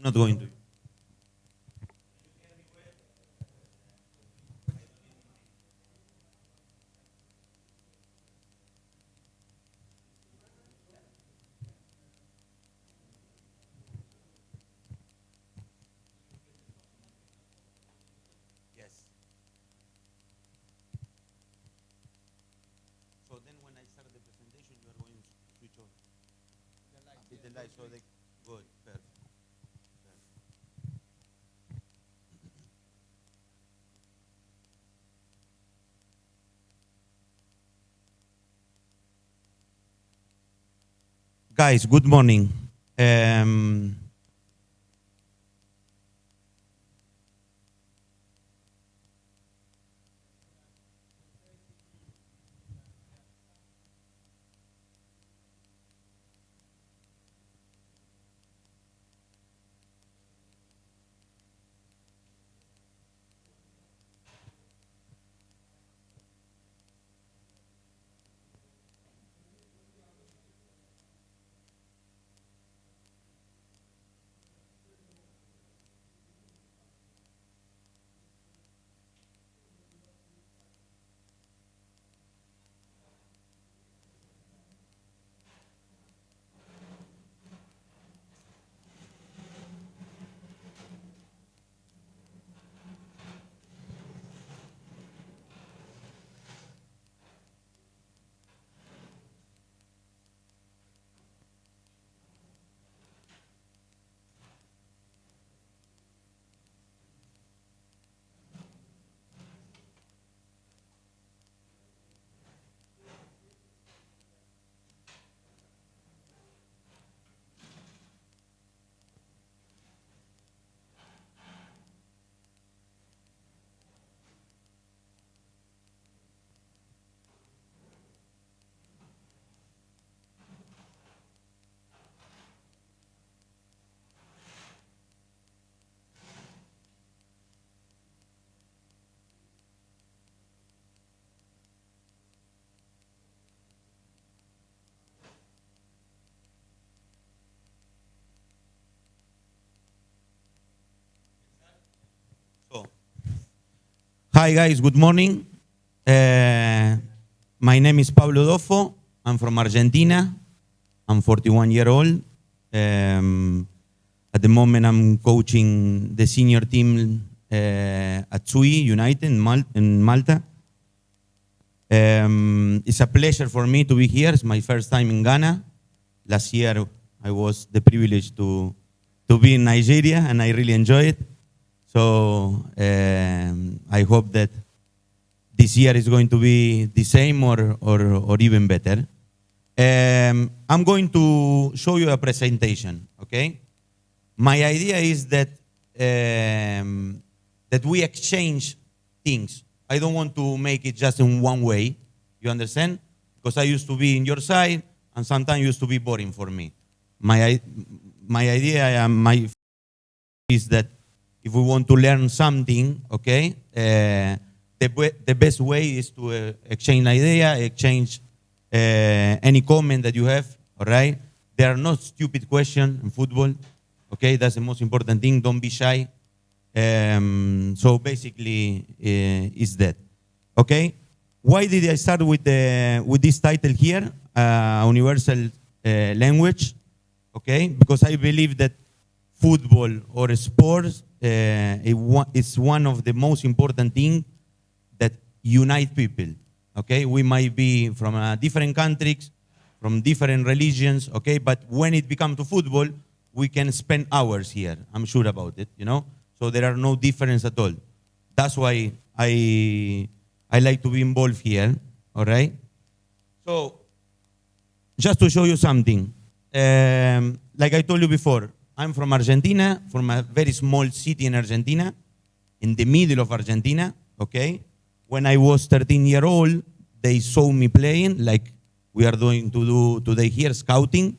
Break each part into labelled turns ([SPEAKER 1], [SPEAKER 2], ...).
[SPEAKER 1] not going to. Yes. So then when I start the presentation, you are going to switch off. With the light, so they good. Perfect. Guys, good morning. So, hi guys, good morning. My name is Pablo Dofo. I'm from Argentina. I'm 41 years old. At the moment, I'm coaching the senior team at Swieqi United in Malta. It's a pleasure for me to be here. It's my first time in Ghana. Last year, I was the privilege to be in Nigeria, and I really enjoy it. So I hope that this year is going to be the same or even better. I'm going to show you a presentation, okay? My idea is that that we exchange things. I don't want to make it just in one way, you understand? Because I used to be in your side, and sometimes it used to be boring for me. My idea is that if we want to learn something, okay, the best way is to exchange idea, exchange any comment that you have, all right? There are no stupid questions in football, okay? That's the most important thing. Don't be shy. So basically, is that, okay? Why did I start with this title here, Universal Language, okay? Because I believe that football or sports is one of the most important things that unite people, okay? We might be from different countries, from different religions, okay? But when it becomes to football, we can spend hours here. I'm sure about it, you know? So there are no difference at all. That's why I like to be involved here, all right? So just to show you something, like I told you before, I'm from Argentina, from a very small city in Argentina, in the middle of Argentina, okay? When I was 13 years old, they saw me playing, like we are going to do today here, scouting,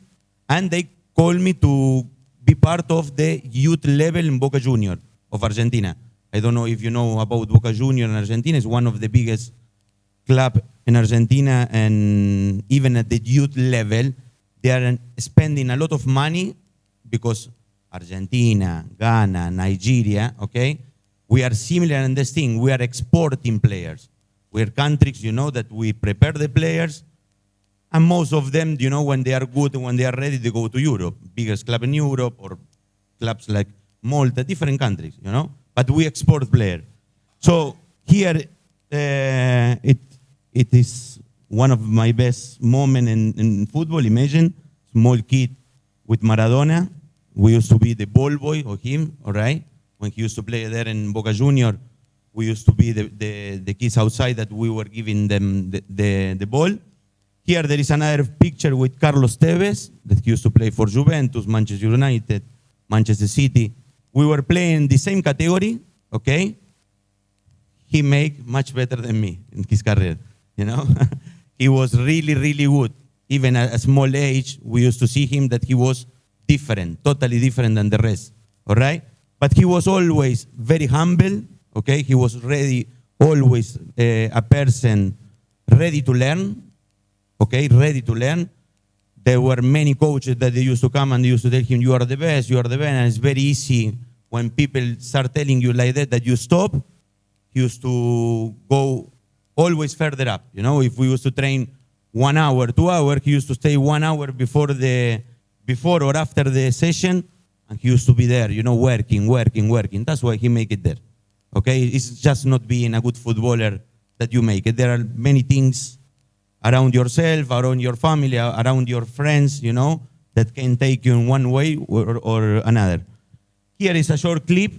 [SPEAKER 1] and they called me to be part of the youth level in Boca Junior of Argentina. I don't know if you know about Boca Junior in Argentina. It's one of the biggest club in Argentina, and even at the youth level, they are spending a lot of money because Argentina, Ghana, Nigeria, okay? We are similar in this thing. We are exporting players. We are countries, that we prepare the players, and most of them, when they are good, when they are ready, they go to Europe, biggest club in Europe, or clubs like Malta, different countries, But we export players. So here, it is one of my best moments in football. Imagine, small kid with Maradona. We used to be the ball boy of him, all right? When he used to play there in Boca Junior, we used to be the kids outside that we were giving them the ball. Here there is another picture with Carlos Tevez, that he used to play for Juventus, Manchester United, Manchester City. We were playing the same category, okay? He made much better than me in his career, He was really, really good. Even at a small age, we used to see him that he was different, totally different than the rest, all right? But he was always very humble, okay? He was ready, always a person ready to learn, okay? Ready to learn. There were many coaches that they used to come and they used to tell him, you are the best, and it's very easy when people start telling you like that you stop. He used to go always further up, If we used to train 1 hour, 2 hours, he used to stay 1 hour before or after the session, and he used to be there, working. That's why he make it there, okay? It's just not being a good footballer that you make it. There are many things around yourself, around your family, around your friends, that can take you in one way or another. Here is a short clip,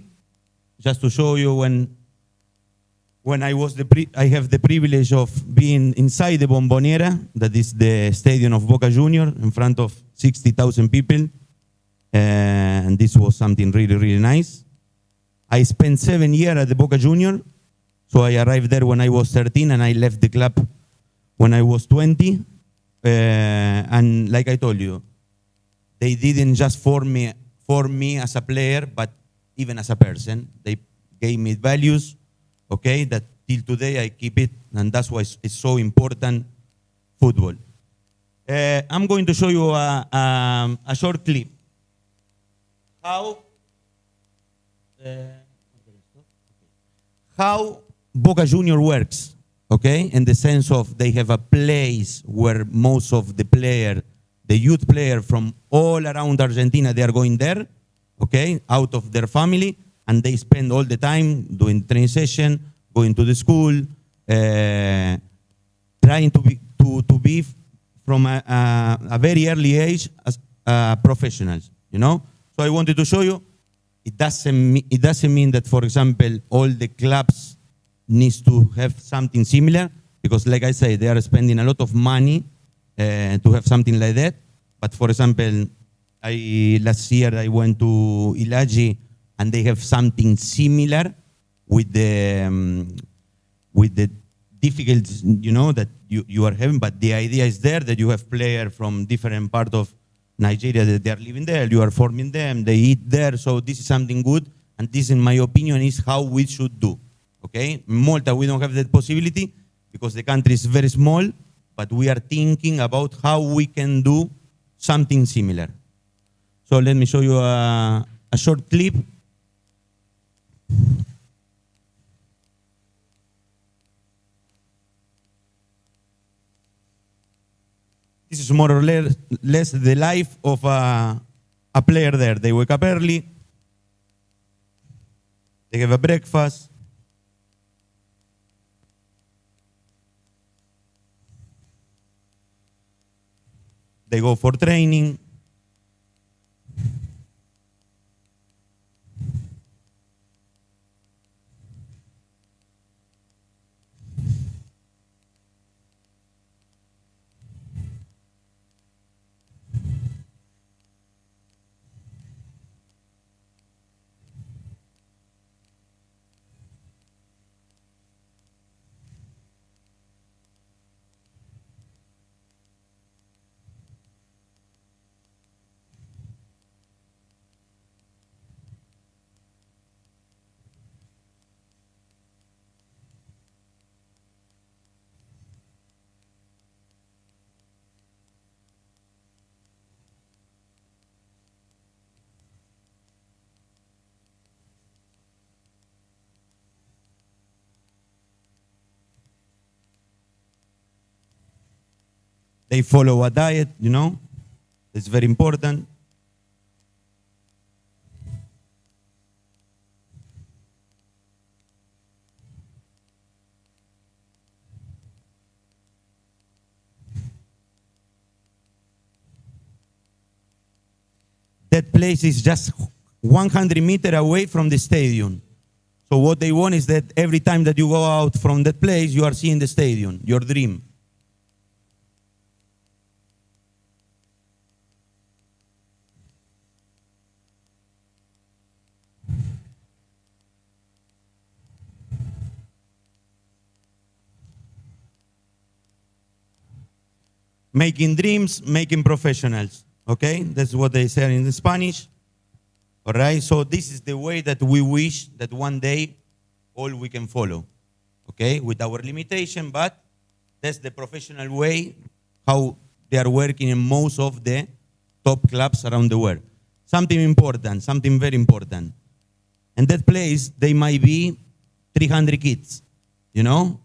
[SPEAKER 1] just to show you when I have the privilege of being inside the Bombonera, that is the stadium of Boca Junior, in front of 60,000 people. And this was something really, really nice. I spent 7 years at the Boca Junior. So I arrived there when I was 13 and I left the club when I was 20. And like I told you, they didn't just form me as a player, but even as a person. They gave me values, okay, that till today I keep it, and that's why it's so important, football. I'm going to show you a short clip. How Boca Junior works, okay, in the sense of they have a place where most of the youth player from all around Argentina, they are going there, okay, out of their family, and they spend all the time doing training session, going to the school, trying to be from a very early age as professionals, So I wanted to show you, it doesn't mean that, for example, all the clubs needs to have something similar, because like I say, they are spending a lot of money to have something like that. But for example, last year I went to Ilagi, and they have something similar with the difficulties, that you are having. But the idea is there that you have players from different parts of Nigeria that they are living there. You are forming them. They eat there. So this is something good. And this, in my opinion, is how we should do. Okay? In Malta, we don't have that possibility because the country is very small. But we are thinking about how we can do something similar. So let me show you a short clip. This is more or less the life of a player there. They wake up early. They have a breakfast. They go for training. They follow a diet, you know. It's very important. That place is just 100 meters away from the stadium. So what they want is that every time that you go out from that place, you are seeing the stadium, your dream. Making dreams, making professionals. Okay, that's what they say in Spanish. All right, so this is the way that we wish that one day all we can follow. Okay, with our limitation, but that's the professional way how they are working in most of the top clubs around the world. Something important, something very important. In that place, they might be 300 kids, you know?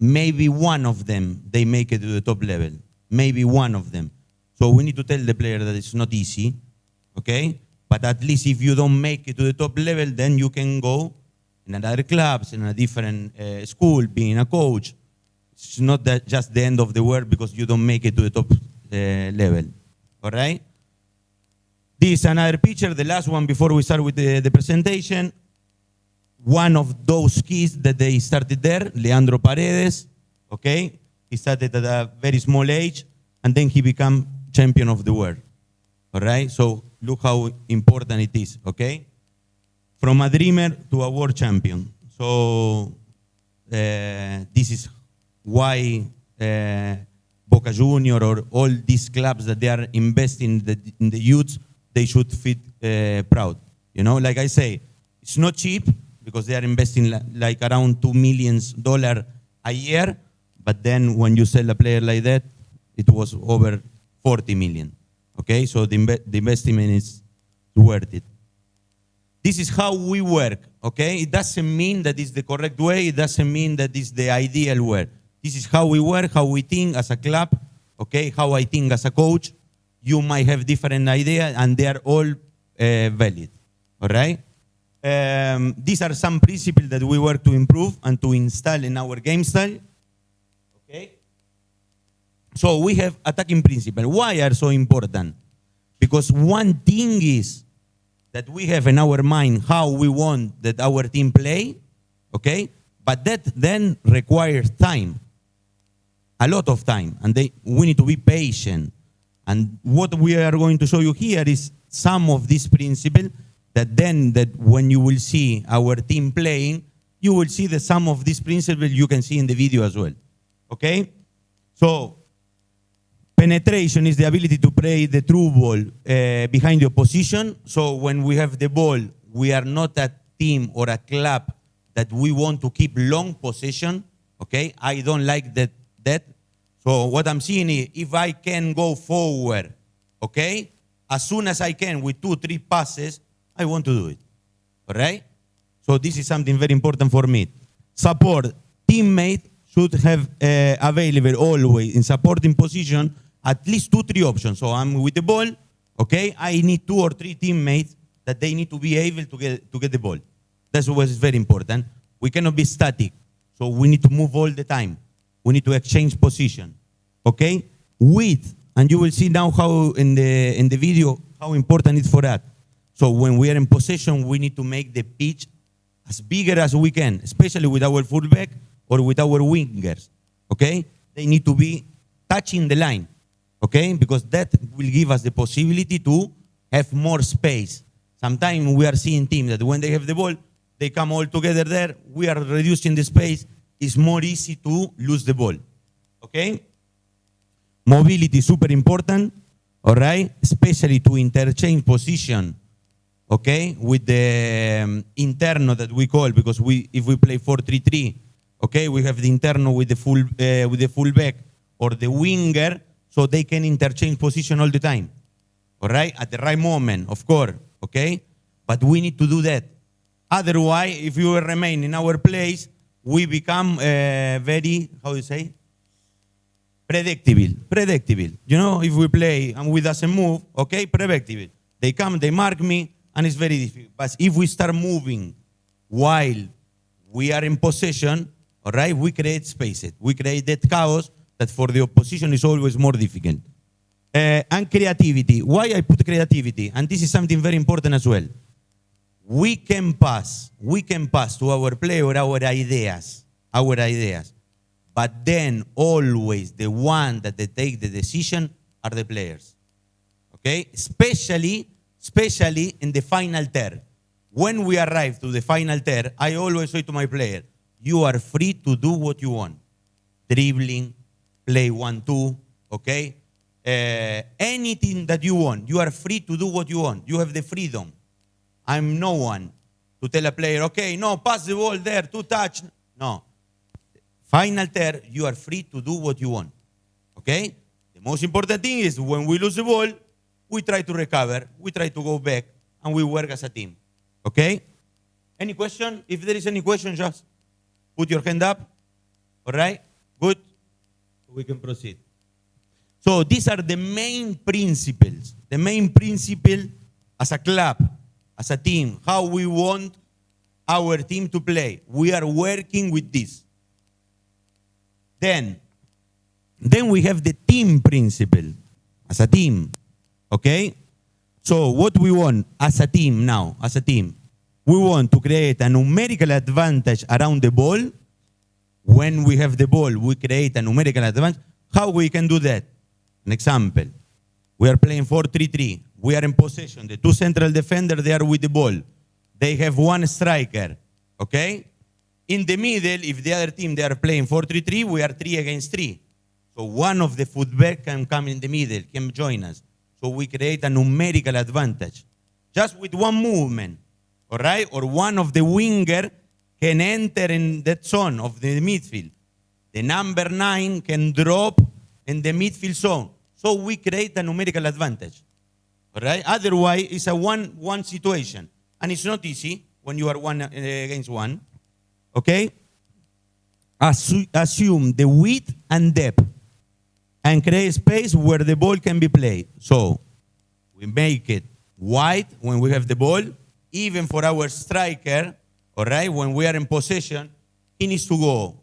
[SPEAKER 1] Maybe one of them, they make it to the top level. Maybe one of them. So we need to tell the player that it's not easy, okay? But at least if you don't make it to the top level, then you can go in another clubs, in a different school, being a coach. It's not that just the end of the world because you don't make it to the top level, all right? This is another picture, the last one before we start with the presentation. One of those kids that they started there, Leandro Paredes, okay? He started at a very small age, and then he became champion of the world, all right? So look how important it is, okay? From a dreamer to a world champion. So this is why Boca Junior or all these clubs that they are investing in the youths, they should feel proud. You know, like I say, it's not cheap because they are investing like around $2 million a year. But then when you sell a player like that, it was over 40 million. Okay, so the investment is worth it. This is how we work, okay? It doesn't mean that it's the correct way. It doesn't mean that it's the ideal way. This is how we work, how we think as a club, okay? How I think as a coach. You might have different ideas, and they are all valid, all right? These are some principles that we work to improve and to install in our game style, okay? So we have attacking principles. Why are so important? Because one thing is that we have in our mind how we want that our team play, okay? But that then requires time, a lot of time, and we need to be patient. And what we are going to show you here is some of these principles that when you will see our team playing, you will see that some of these principles you can see in the video as well, okay? So penetration is the ability to play the through ball behind the opposition. So when we have the ball, we are not a team or a club that we want to keep long possession, okay? I don't like that. So what I'm seeing is if I can go forward, okay, as soon as I can with 2-3 passes, I want to do it, all right? So this is something very important for me. Support. Teammate should have available always in supporting position at least 2-3 options. So I'm with the ball, okay? I need 2 or 3 teammates that they need to be able to get the ball. That's what is very important. We cannot be static. So we need to move all the time. We need to exchange position, okay? Width, and you will see now how in the video how important it is for that. So when we are in possession, we need to make the pitch as bigger as we can, especially with our fullback or with our wingers, okay? They need to be touching the line, okay? Because that will give us the possibility to have more space. Sometimes we are seeing teams that when they have the ball, they come all together there. We are reducing the space. It's more easy to lose the ball, okay? Mobility, super important, all right? Especially to interchange position, okay? With the interno that we call, because if we play 4-3-3, okay, we have the interno with the fullback or the winger, so they can interchange position all the time, all right? At the right moment, of course, okay? But we need to do that. Otherwise, if you remain in our place, we become very, how do you say? Predictable. You know, if we play and we doesn't move, okay, predictable. They come, they mark me, and it's very difficult. But if we start moving while we are in possession, all right, we create spaces. We create that chaos that for the opposition is always more difficult. And creativity. Why I put creativity? And this is something very important as well. We can pass to our player our ideas. But then always the one that they take the decision are the players. Okay? Especially in the final third. When we arrive to the final third, I always say to my player, you are free to do what you want. Dribbling, play 1-2, okay? Anything that you want. You are free to do what you want. You have the freedom. I'm no one to tell a player, okay, no, pass the ball there, 2 touch. No. Final third, you are free to do what you want. Okay? The most important thing is when we lose the ball, we try to recover, we try to go back, and we work as a team. Okay? Any question? If there is any question, just put your hand up. All right? Good? We can proceed. So these are the main principles. The main principle as a club, as a team, how we want our team to play. We are working with this. Then we have the team principle as a team. Okay? So what we want as a team now, we want to create a numerical advantage around the ball. When we have the ball, we create a numerical advantage. How we can do that? An example. We are playing 4-3-3. We are in possession. The 2 central defenders, they are with the ball. They have 1 striker. Okay? In the middle, if the other team, they are playing 4-3-3, we are 3 against 3. So one of the fullback can come in the middle, can join us. So we create a numerical advantage. Just with one movement, all right? Or one of the winger can enter in that zone of the midfield. The number 9 can drop in the midfield zone. So we create a numerical advantage, all right? Otherwise, it's a one situation. And it's not easy when you are 1 against 1. Okay? Assume the width and depth and create space where the ball can be played. So we make it wide when we have the ball, even for our striker, all right? When we are in possession, he needs to go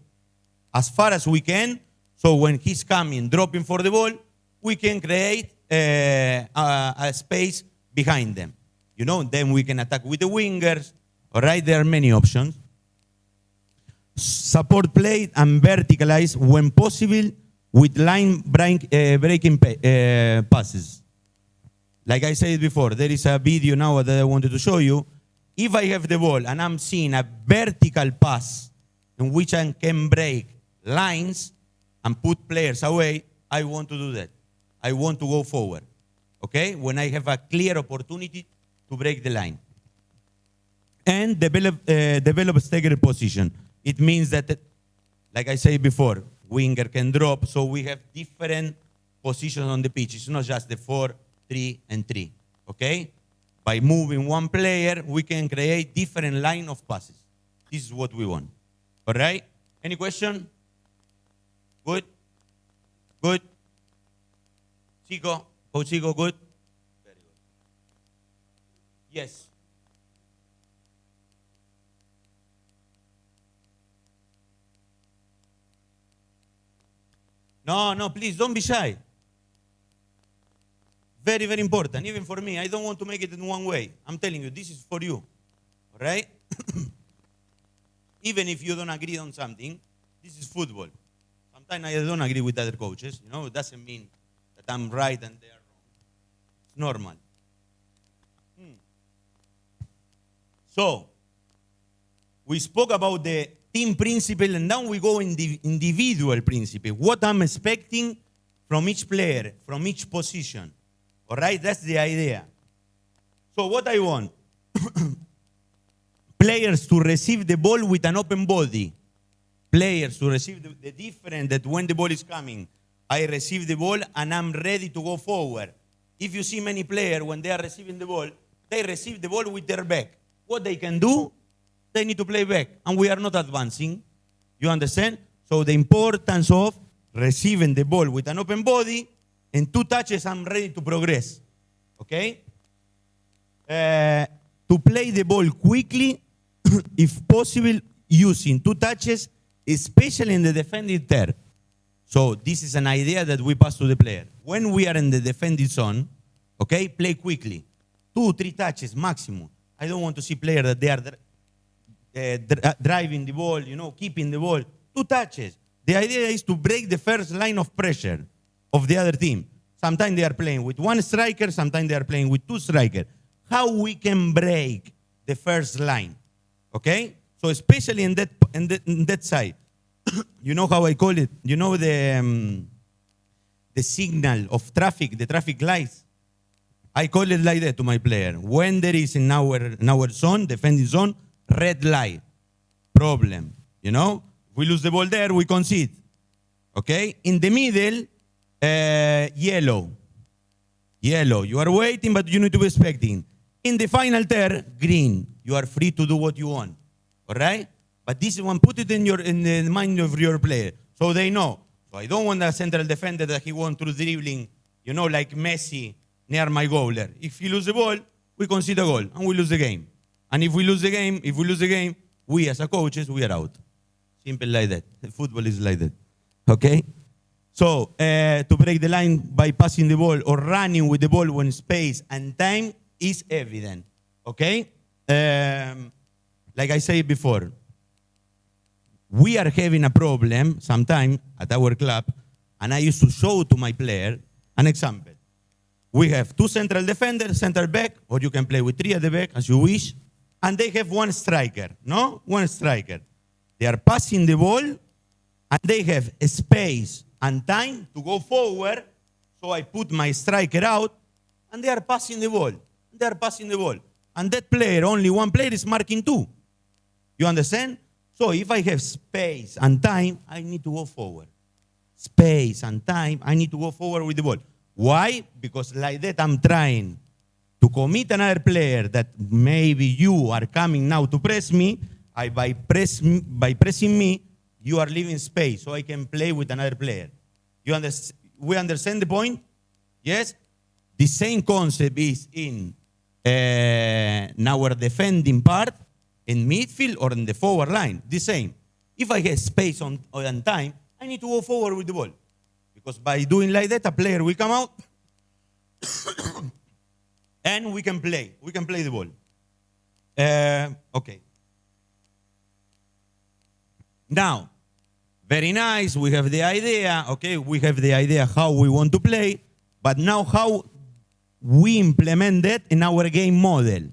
[SPEAKER 1] as far as we can. So when he's coming, dropping for the ball, we can create a space behind them. You know, then we can attack with the wingers, all right? There are many options. Support play and verticalize when possible with line breaking passes. Like I said before, there is a video now that I wanted to show you. If I have the ball and I'm seeing a vertical pass in which I can break lines and put players away, I want to do that. I want to go forward, okay? When I have a clear opportunity to break the line. And develop staggered position. It means that, like I said before, winger can drop, so we have different positions on the pitch. It's not just the 4-3-3, okay? By moving one player, we can create different line of passes. This is what we want, all right? Any question? Good? Good? Chico? Coach Chico, good? Very good. Yes. No, please, don't be shy. Very, very important, even for me. I don't want to make it in one way. I'm telling you, this is for you, all right? Even if you don't agree on something, this is football. Sometimes I don't agree with other coaches. You know, it doesn't mean that I'm right and they are wrong. It's normal. So, we spoke about the team principle, and now we go in the individual principle. What I'm expecting from each player, from each position. All right, that's the idea. So what I want, players to receive the ball with an open body. Players to receive the difference that when the ball is coming, I receive the ball and I'm ready to go forward. If you see many players, when they are receiving the ball, they receive the ball with their back. What they can do, they need to play back. And we are not advancing. You understand? So the importance of receiving the ball with an open body. In 2 touches, I'm ready to progress. Okay? To play the ball quickly, if possible, using 2 touches, especially in the defending third. So this is an idea that we pass to the player. When we are in the defending zone, okay, play quickly. 2, 3 touches maximum. I don't want to see players that they are driving the ball, keeping the ball. 2 touches. The idea is to break the first line of pressure of the other team. Sometimes they are playing with 1 striker, sometimes they are playing with 2 strikers. How we can break the first line, okay? So especially in that side, you know how I call it? You know the signal of traffic, the traffic lights? I call it like that to my player. When there is in our zone, defending zone, red light, problem, If we lose the ball there, we concede, okay? In the middle, yellow. Yellow, you are waiting, but you need to be expecting. In the final third, green. You are free to do what you want, all right? But this one, put it in the mind of your player, so they know. So I don't want a central defender that he wants through dribbling, like Messi near my goaler. If he lose the ball, we concede a goal, and we lose the game. And if we lose the game, we as a coaches, we are out. Simple like that. Football is like that, okay? So to break the line by passing the ball or running with the ball when space and time is evident, okay? Like I said before, we are having a problem sometimes at our club, and I used to show to my player an example. We have 2 central defenders, center back, or you can play with 3 at the back as you wish, and they have 1 striker, no? 1 striker. They are passing the ball, and they have space and time to go forward, so I put my striker out, and they are passing the ball. They are passing the ball. And that player, only 1 player is marking 2. You understand? So if I have space and time, I need to go forward. Space and time, I need to go forward with the ball. Why? Because like that I'm trying to commit another player that maybe you are coming now to press me. By pressing me, you are leaving space so I can play with another player. We understand the point? Yes? The same concept is in our defending part, in midfield or in the forward line. The same. If I have space on time, I need to go forward with the ball. Because by doing like that, a player will come out and we can play. We can play the ball. Okay. Now, very nice, we have the idea, okay? We have the idea how we want to play, but now how we implement that in our game model,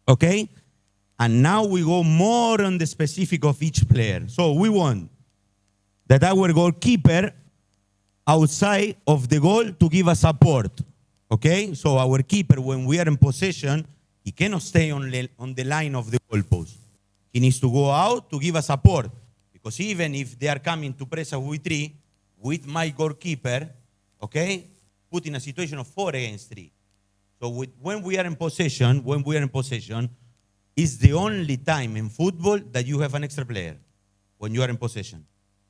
[SPEAKER 1] okay? And now we go more on the specific of each player. So we want that our goalkeeper outside of the goal to give us support, okay? So our keeper, when we are in possession, he cannot stay on the line of the goalpost. He needs to go out to give us support. Because even if they are coming to press us with 3, with my goalkeeper, okay, put in a situation of 4 against 3. So when we are in possession, is the only time in football that you have an extra player, when you are in possession.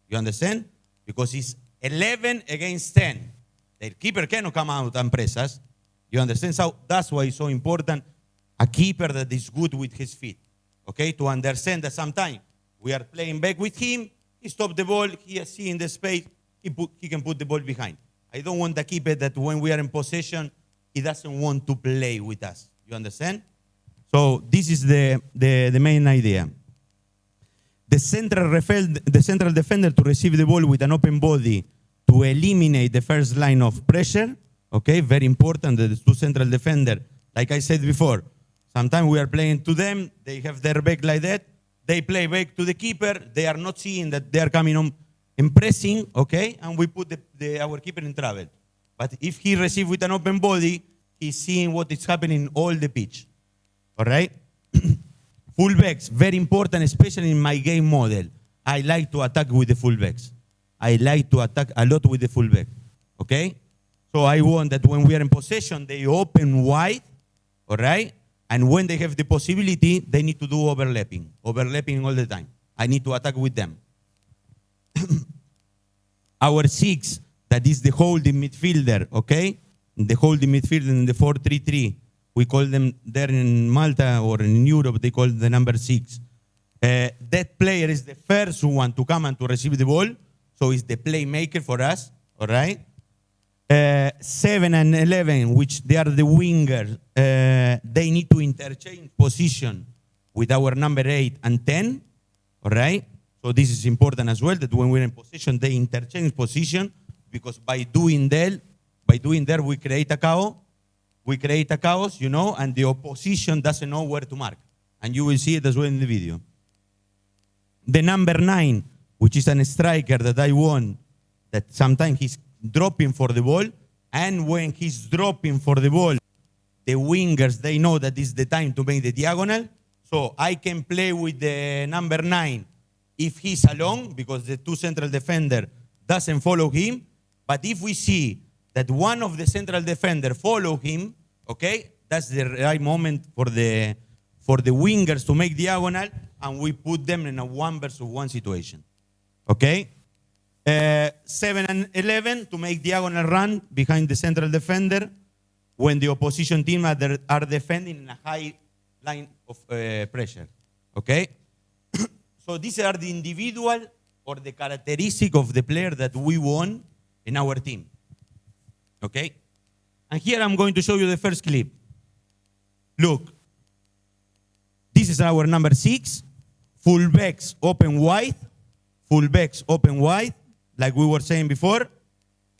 [SPEAKER 1] You understand? Because it's 11 against 10. The keeper cannot come out and press us. You understand? So that's why it's so important, a keeper that is good with his feet. Okay, to understand that sometimes we are playing back with him, he stopped the ball, he is seeing the space, he can put the ball behind. I don't want a keeper that when we are in possession, he doesn't want to play with us. You understand? So this is the main idea. The central defender to receive the ball with an open body to eliminate the first line of pressure. Okay, very important, the 2 central defenders, like I said before, sometimes we are playing to them, they have their back like that, they play back to the keeper, they are not seeing that they are coming on and pressing, okay, and we put our keeper in trouble. But if he receives with an open body, he's seeing what is happening all the pitch, all right? Fullbacks, very important, especially in my game model. I like to attack with the fullbacks. I like to attack a lot with the fullback, okay? So I want that when we are in possession, they open wide, all right? And when they have the possibility, they need to do overlapping all the time. I need to attack with them. Our 6, that is the holding midfielder, okay? The holding midfielder in the 4-3-3. We call them there in Malta or in Europe, they call the number 6. That player is the first one to come and to receive the ball, so it's the playmaker for us, all right? 7 and 11, which they are the wingers, they need to interchange position with our number 8 and 10, all right? So this is important as well, that when we're in position, they interchange position, because by doing that, we create a chaos. We create a chaos, you know, and the opposition doesn't know where to mark. And you will see it as well in the video. The number 9, which is a striker that I want, that sometimes he's dropping for the ball, and when he's dropping for the ball, the wingers, they know that it's the time to make the diagonal. So I can play with the number 9 if he's alone, because the 2 central defender doesn't follow him. But if we see that one of the central defender follow him, okay, that's the right moment for the wingers to make diagonal, and we put them in a 1-versus-1 situation, okay? 7 and 11 to make diagonal run behind the central defender when the opposition team are defending in a high line of pressure, okay? So these are the individual or the characteristic of the player that we want in our team, okay? And here I'm going to show you the first clip. Look, this is our number 6, fullbacks open wide, like we were saying before.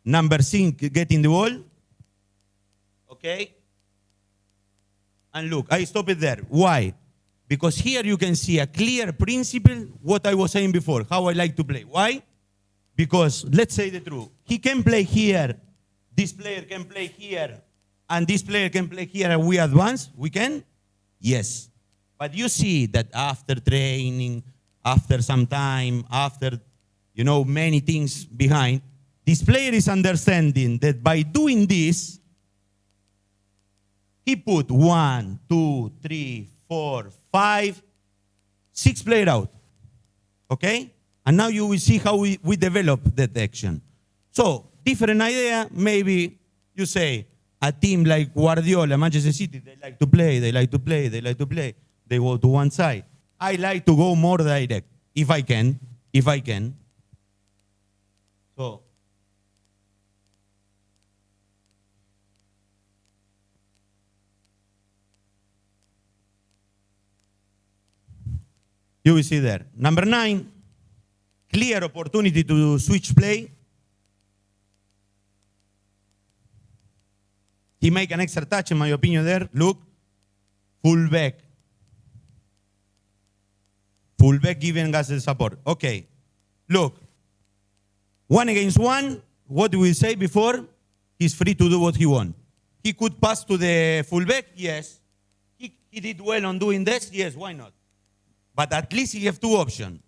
[SPEAKER 1] Number 6 getting the ball, okay? And look, I stop it there. Why? Because here you can see a clear principle, what I was saying before, how I like to play. Why? Because, let's say the truth, he can play here, this player can play here, and this player can play here, and we advance. We can? Yes. But you see that after training, after some time, after, you know, many things behind, this player is understanding that by doing this, he put 1, 2, 3, 4, 5, 6 players out, okay? And now you will see how we develop that action. So, different idea, maybe you say, a team like Guardiola, Manchester City, they like to play. They go to one side. I like to go more direct, if I can. So, you will see there. Number 9, clear opportunity to switch play. He make an extra touch, in my opinion, there. Look, fullback. Fullback giving us the support. Okay, look. 1 against 1, what we say before, he's free to do what he wants. He could pass to the fullback, yes. He did well on doing this, yes, why not? But at least he have 2 options.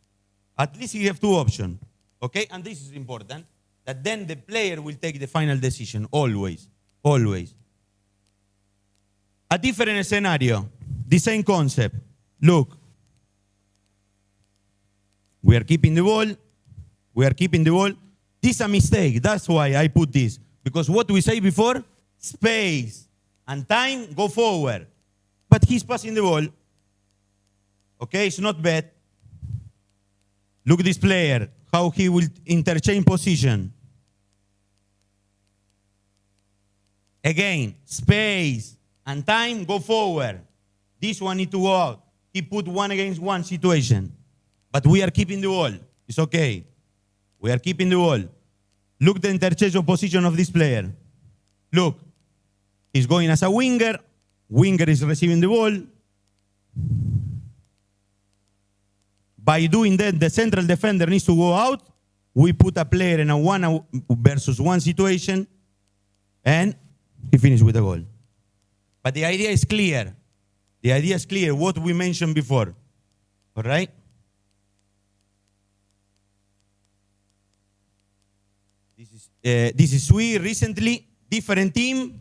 [SPEAKER 1] Okay? And this is important, that then the player will take the final decision, always. A different scenario, the same concept. Look, we are keeping the ball. This is a mistake. That's why I put this. Because what we say before, space and time, go forward. But he's passing the ball. Okay, it's not bad. Look at this player, how he will interchange position. Again, space and time, go forward. This one need to go out. He put 1 against 1 situation. But we are keeping the ball. It's okay. We are keeping the ball. Look the interchange of position of this player. Look, he's going as a winger. Winger is receiving the ball. By doing that, the central defender needs to go out. We put a player in a 1-versus-1 situation, and he finished with a goal. But the idea is clear. What we mentioned before. All right? This is Swieqi recently, different team.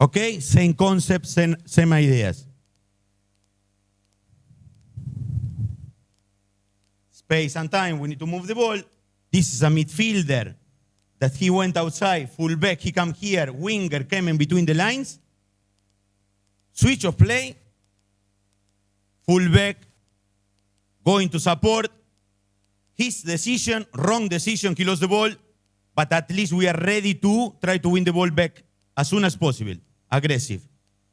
[SPEAKER 1] Okay? Same concept, same ideas. Space and time, we need to move the ball. This is a midfielder that he went outside, full back, he come here, winger came in between the lines, switch of play, full back, going to support, his decision, wrong decision, he lost the ball, but at least we are ready to try to win the ball back as soon as possible, aggressive,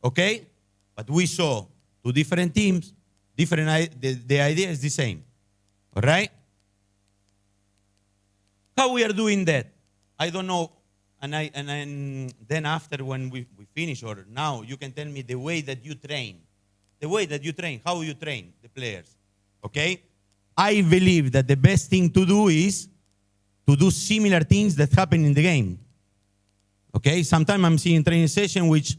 [SPEAKER 1] okay? But we saw two different teams, the idea is the same, all right? How we are doing that? I don't know, and then after when we finish, or now, you can tell me the way that you train, how you train the players, okay? I believe that the best thing to do is to do similar things that happen in the game, okay? Sometimes I'm seeing training session which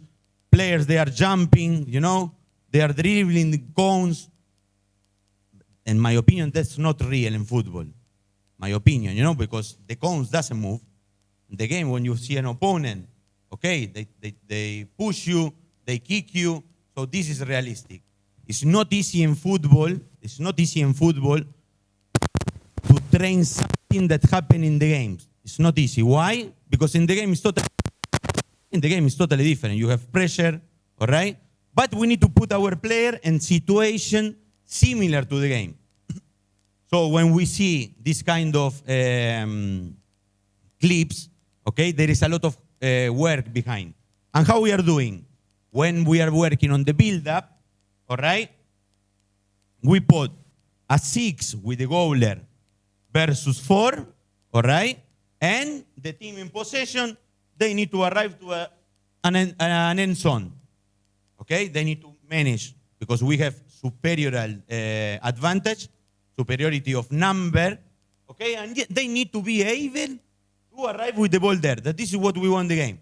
[SPEAKER 1] players, they are jumping, you know, they are dribbling the cones. In my opinion, that's not real in football. My opinion, you know, because the cones doesn't move. In the game, when you see an opponent, okay, they push you, they kick you, so this is realistic. It's not easy in football, to train something that happened in the games. It's not easy. Why? Because in the game it's totally different. You have pressure, all right? But we need to put our player in situation similar to the game. So when we see this kind of clips, okay, there is a lot of work behind. And how we are doing? When we are working on the build-up, all right, we put a 6 with the goaler versus 4, all right? And the team in possession, they need to arrive to an end zone, okay? They need to manage, because we have superiority of number, okay? And yet they need to be able to arrive with the ball there. That this is what we want the game.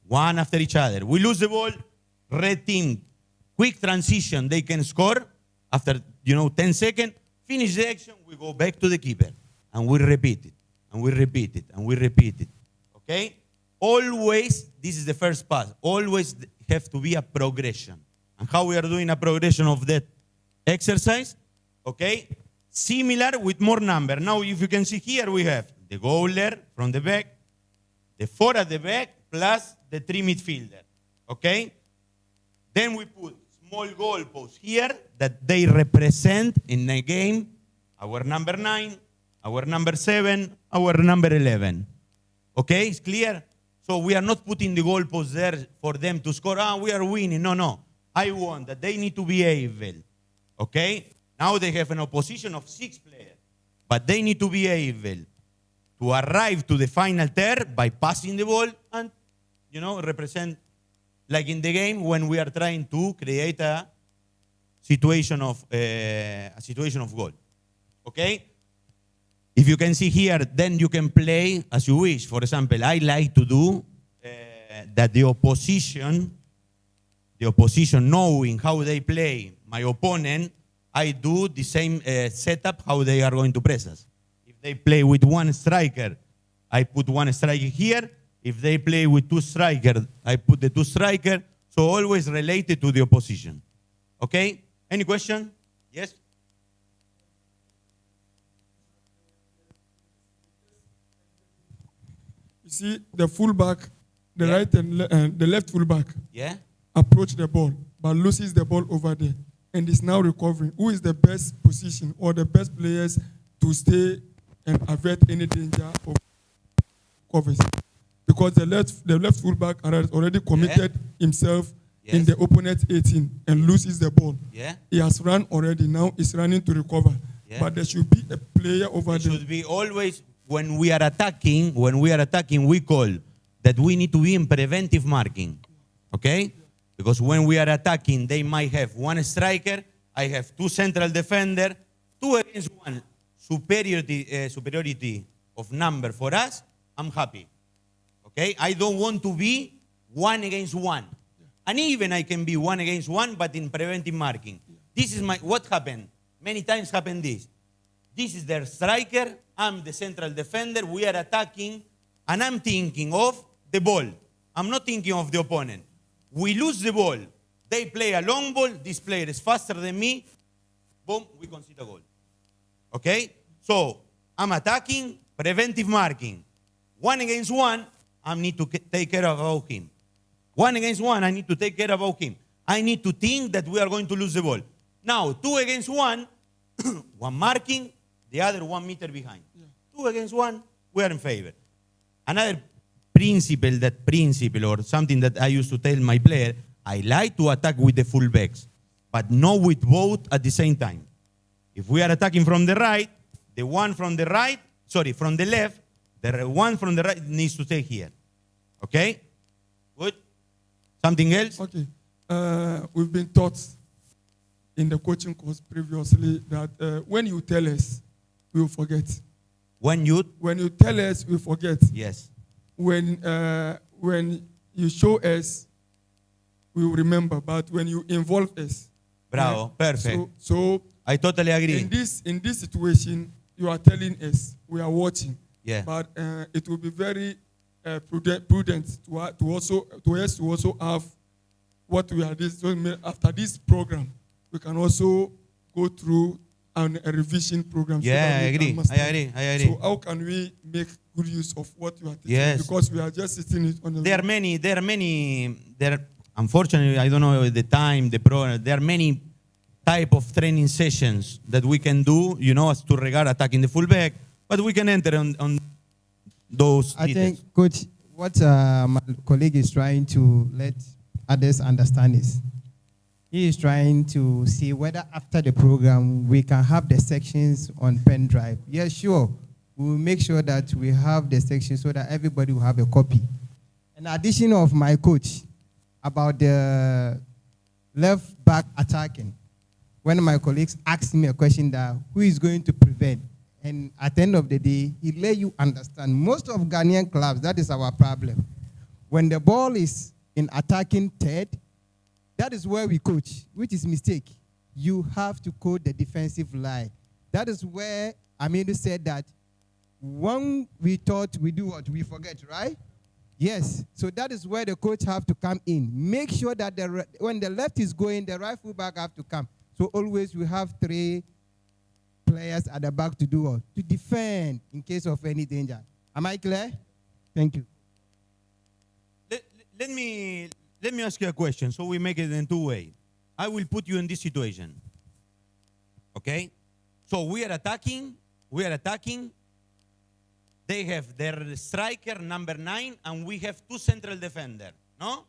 [SPEAKER 1] One after each other. We lose the ball, red team, quick transition, they can score after, 10 seconds, finish the action, we go back to the keeper, and we repeat it, and we repeat it, and we repeat it, okay? Always, this is the first pass, always have to be a progression. And how we are doing a progression of that exercise, okay? Similar with more number. Now, if you can see here, we have the goaler from the back, the 4 at the back, plus the 3 midfielder, okay? Then we put small goalposts here that they represent in the game our number 9, our number 7, our number 11. Okay, it's clear? So we are not putting the goalposts there for them to score. We are winning. No. I want that they need to be able. Okay? Now they have an opposition of 6 players. But they need to be able to arrive to the final third by passing the ball and, represent, like in the game when we are trying to create a situation of goal. Okay? If you can see here, then you can play as you wish. For example, I like to do that the opposition knowing how they play my opponent, I do the same setup how they are going to press us. If they play with 1 striker, I put 1 striker here. If they play with 2 strikers, I put the 2 strikers. So always related to the opposition. Okay? Any question? Yes?
[SPEAKER 2] You see, the fullback, the right and the left fullback, approach the ball, but loses the ball over there, and is now recovering. Who is the best position or the best players to stay and avert any danger of covers? Because the left fullback has already committed himself in the opponent's 18 and loses the ball. He has run already. Now he's running to recover. But there should be a player over there.
[SPEAKER 1] It should be always when we are attacking. We call that we need to be in preventive marking. Okay? Because when we are attacking, they might have 1 striker. I have 2 central defenders. 2 against 1. Superiority of number for us. I'm happy. Okay? I don't want to be 1 against 1. And even I can be 1 against 1, but in preventive marking. This is what happened. Many times happened this. This is their striker. I'm the central defender. We are attacking. And I'm thinking of the ball. I'm not thinking of the opponent. We lose the ball. They play a long ball. This player is faster than me. Boom, we concede a goal. Okay? So, I'm attacking, preventive marking. 1 against 1, I need to take care about him. 1 against 1, I need to take care about him. I need to think that we are going to lose the ball. Now, 2 against 1, one marking, the other 1 meter behind. 2 against 1, we are in favor. Another principle or something that I used to tell my player, I like to attack with the fullbacks, but not with both at the same time. If we are attacking from the right, the one from the left, the one from the right needs to stay here. Okay? Good? Something else?
[SPEAKER 2] Okay. We've been taught in the coaching course previously that when you tell us, we will forget.
[SPEAKER 1] When you
[SPEAKER 2] tell us, we forget.
[SPEAKER 1] Yes.
[SPEAKER 2] When you show us, we will remember. But when you involve us,
[SPEAKER 1] bravo, perfect.
[SPEAKER 2] So
[SPEAKER 1] I totally agree.
[SPEAKER 2] In this situation, you are telling us we are watching.
[SPEAKER 1] Yeah.
[SPEAKER 2] But it will be very prudent to also have what we are this. So after this program, we can also go through a revision program.
[SPEAKER 1] Yeah, I agree.
[SPEAKER 2] So how can we make good use of what you are teaching?
[SPEAKER 1] Yes.
[SPEAKER 2] Because we are just sitting it on the.
[SPEAKER 1] There are many. Unfortunately, I don't know the time, the program. There are many type of training sessions that we can do, as to regard attacking the fullback, but we can enter on those details.
[SPEAKER 3] I think, Coach, what my colleague is trying to let others understand is he is trying to see whether after the program we can have the sections on pen drive. Yes, sure. We will make sure that we have the sections so that everybody will have a copy. In addition of my coach about the left back attacking, when my colleagues asked me a question that who is going to prevent, and at the end of the day, he let you understand. Most of Ghanaian clubs, that is our problem. When the ball is in attacking third, that is where we coach, which is mistake. You have to code the defensive line. That is where Amidu said that when we thought we do what, we forget, right? Yes. So that is where the coach have to come in. Make sure that when the left is going, the right fullback have to come. So always we have 3 players at the back to do what? To defend in case of any danger. Am I clear? Thank you.
[SPEAKER 1] Let me ask you a question so we make it in 2 ways. I will put you in this situation. Okay? So we are attacking. They have their striker, number 9, and we have 2 central defenders. No?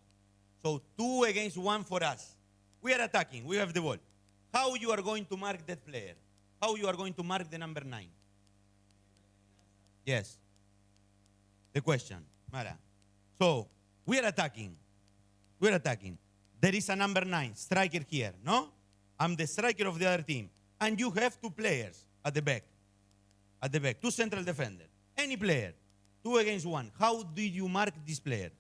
[SPEAKER 1] So 2 against 1 for us. We are attacking. We have the ball. How you are going to mark that player? How you are going to mark the number 9? Yes. The question, Mara. So we are attacking. There is a number 9 striker here, no? I'm the striker of the other team. And you have 2 players at the back. 2 central defenders. Any player. 2 against 1. How do you mark this player?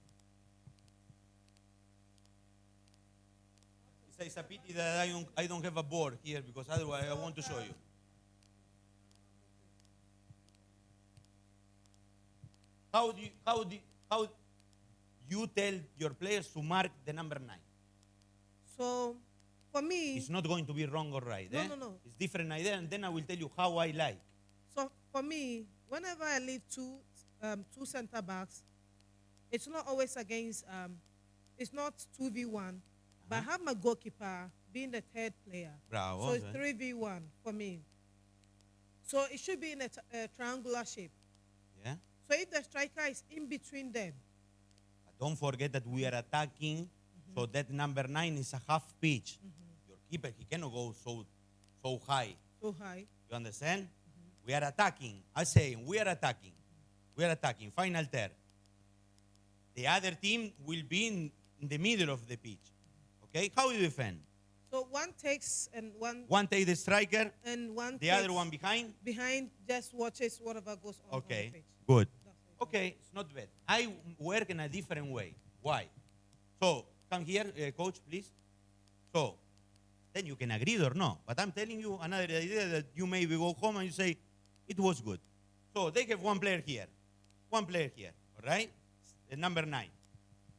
[SPEAKER 1] It's a pity that I don't have a board here because otherwise I want to show you. How you tell your players to mark the number 9?
[SPEAKER 4] So, for me...
[SPEAKER 1] It's not going to be wrong or right.
[SPEAKER 4] No.
[SPEAKER 1] It's different idea, and then I will tell you how I like.
[SPEAKER 4] So, for me, whenever I leave two center backs, it's not always against... it's not 2v1, but I have my goalkeeper being the third player.
[SPEAKER 1] Bravo.
[SPEAKER 4] So, it's 3v1 for me. So, it should be in a triangular shape.
[SPEAKER 1] Yeah.
[SPEAKER 4] So, if the striker is in between them...
[SPEAKER 1] Don't forget that we are attacking, so that number 9 is a half pitch. Your keeper, he cannot go so high.
[SPEAKER 4] So high.
[SPEAKER 1] You understand? We are attacking. I say we are attacking. Final third. The other team will be in the middle of the pitch. Okay? How you defend?
[SPEAKER 4] So one takes and one...
[SPEAKER 1] One takes the striker,
[SPEAKER 4] and one
[SPEAKER 1] the other one behind?
[SPEAKER 4] Behind, just watches whatever goes on the pitch.
[SPEAKER 1] Good. Okay, it's not bad. I work in a different way. Why? So, come here, coach, please. So, then you can agree or no. But I'm telling you another idea that you maybe go home and you say, it was good. So, they have one player here, all right? The number 9.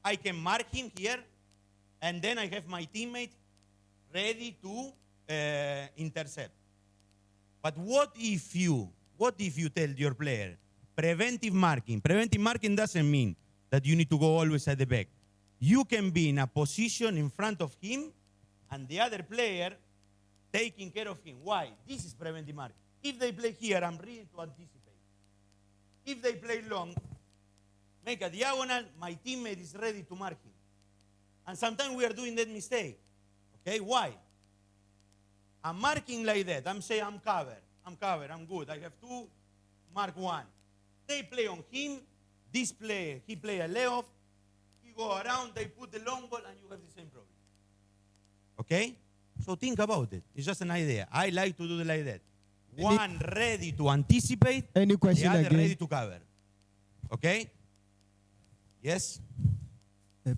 [SPEAKER 1] I can mark him here, and then I have my teammate ready to intercept. But what if you tell your player, preventive marking. Preventive marking doesn't mean that you need to go always at the back. You can be in a position in front of him and the other player taking care of him. Why? This is preventive marking. If they play here, I'm ready to anticipate. If they play long, make a diagonal, my teammate is ready to mark him. And sometimes we are doing that mistake. Okay, why? I'm marking like that. I'm saying I'm covered, I'm good. I have two, mark one. They play on him, this player, he play a layoff, he go around, they put the long ball, and you have the same problem. Okay? So think about it. It's just an idea. I like to do it like that. One ready to anticipate,
[SPEAKER 3] Any question
[SPEAKER 1] the other
[SPEAKER 3] again?
[SPEAKER 1] ready to cover. Okay? Yes?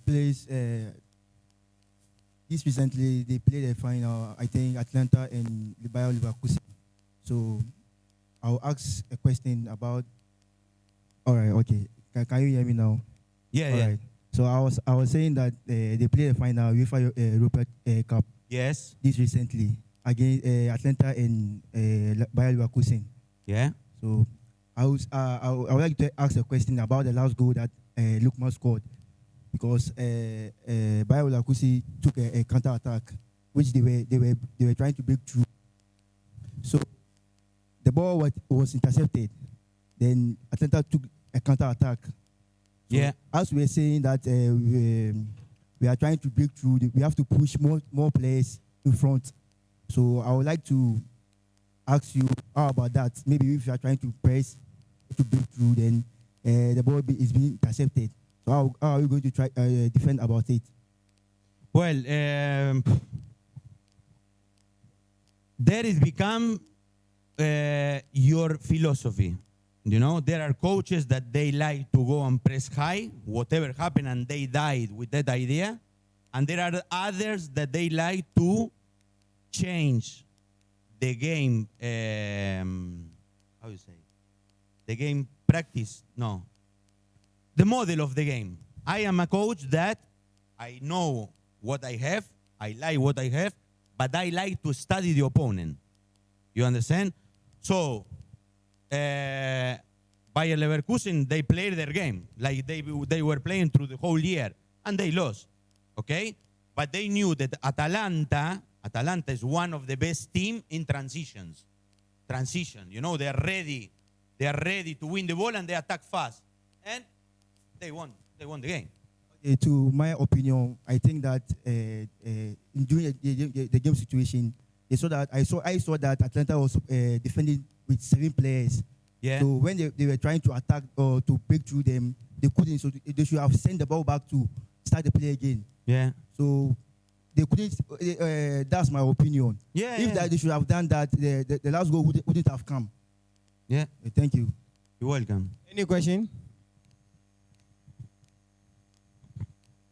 [SPEAKER 5] Plays this recently they played a final, I think Atlanta and Bayer Leverkusen. So I'll ask a question about. All right, okay. Can you hear me now?
[SPEAKER 1] Yeah,
[SPEAKER 5] All
[SPEAKER 1] yeah.
[SPEAKER 5] right. So I was saying that they played a final UEFA Europa Cup
[SPEAKER 1] Yes.
[SPEAKER 5] this recently against Atlanta and Bayer Leverkusen.
[SPEAKER 1] Yeah.
[SPEAKER 5] So I would like to ask a question about the last goal that Lukman scored, because Bayer Leverkusen took a counter attack, which they were trying to break through. So the ball was intercepted. Then Atlanta took a counter attack. So
[SPEAKER 1] Yeah.
[SPEAKER 5] as we were saying that we are trying to break through, we have to push more players in front. So I would like to ask you, how about that? Maybe if you are trying to press to break through, then the ball is being intercepted. So how are you going to try defend about it?
[SPEAKER 1] Well, that has become your philosophy. You know, there are coaches that they like to go and press high, whatever happened, and they died with that idea. And there are others that they like to change the game, how you say, the game practice, no, the model of the game. I am a coach that I know what I have, I like what I have, but I like to study the opponent. You understand? So, Bayer Leverkusen, they played their game like they were playing through the whole year, and they lost. Okay? But they knew that Atalanta is one of the best team in transitions. Transition, you know, they are ready to win the ball and they attack fast. And they won the game.
[SPEAKER 5] To my opinion, I think that during the game situation, I saw that Atlanta was defending with 7 players.
[SPEAKER 1] Yeah.
[SPEAKER 5] So when they were trying to attack or to break through them, they couldn't. So they should have sent the ball back to start the play again.
[SPEAKER 1] Yeah.
[SPEAKER 5] So they couldn't. That's my opinion.
[SPEAKER 1] Yeah.
[SPEAKER 5] If that they should have done that, the last goal wouldn't have come.
[SPEAKER 1] Yeah.
[SPEAKER 5] Thank you.
[SPEAKER 1] You're welcome.
[SPEAKER 3] Any question?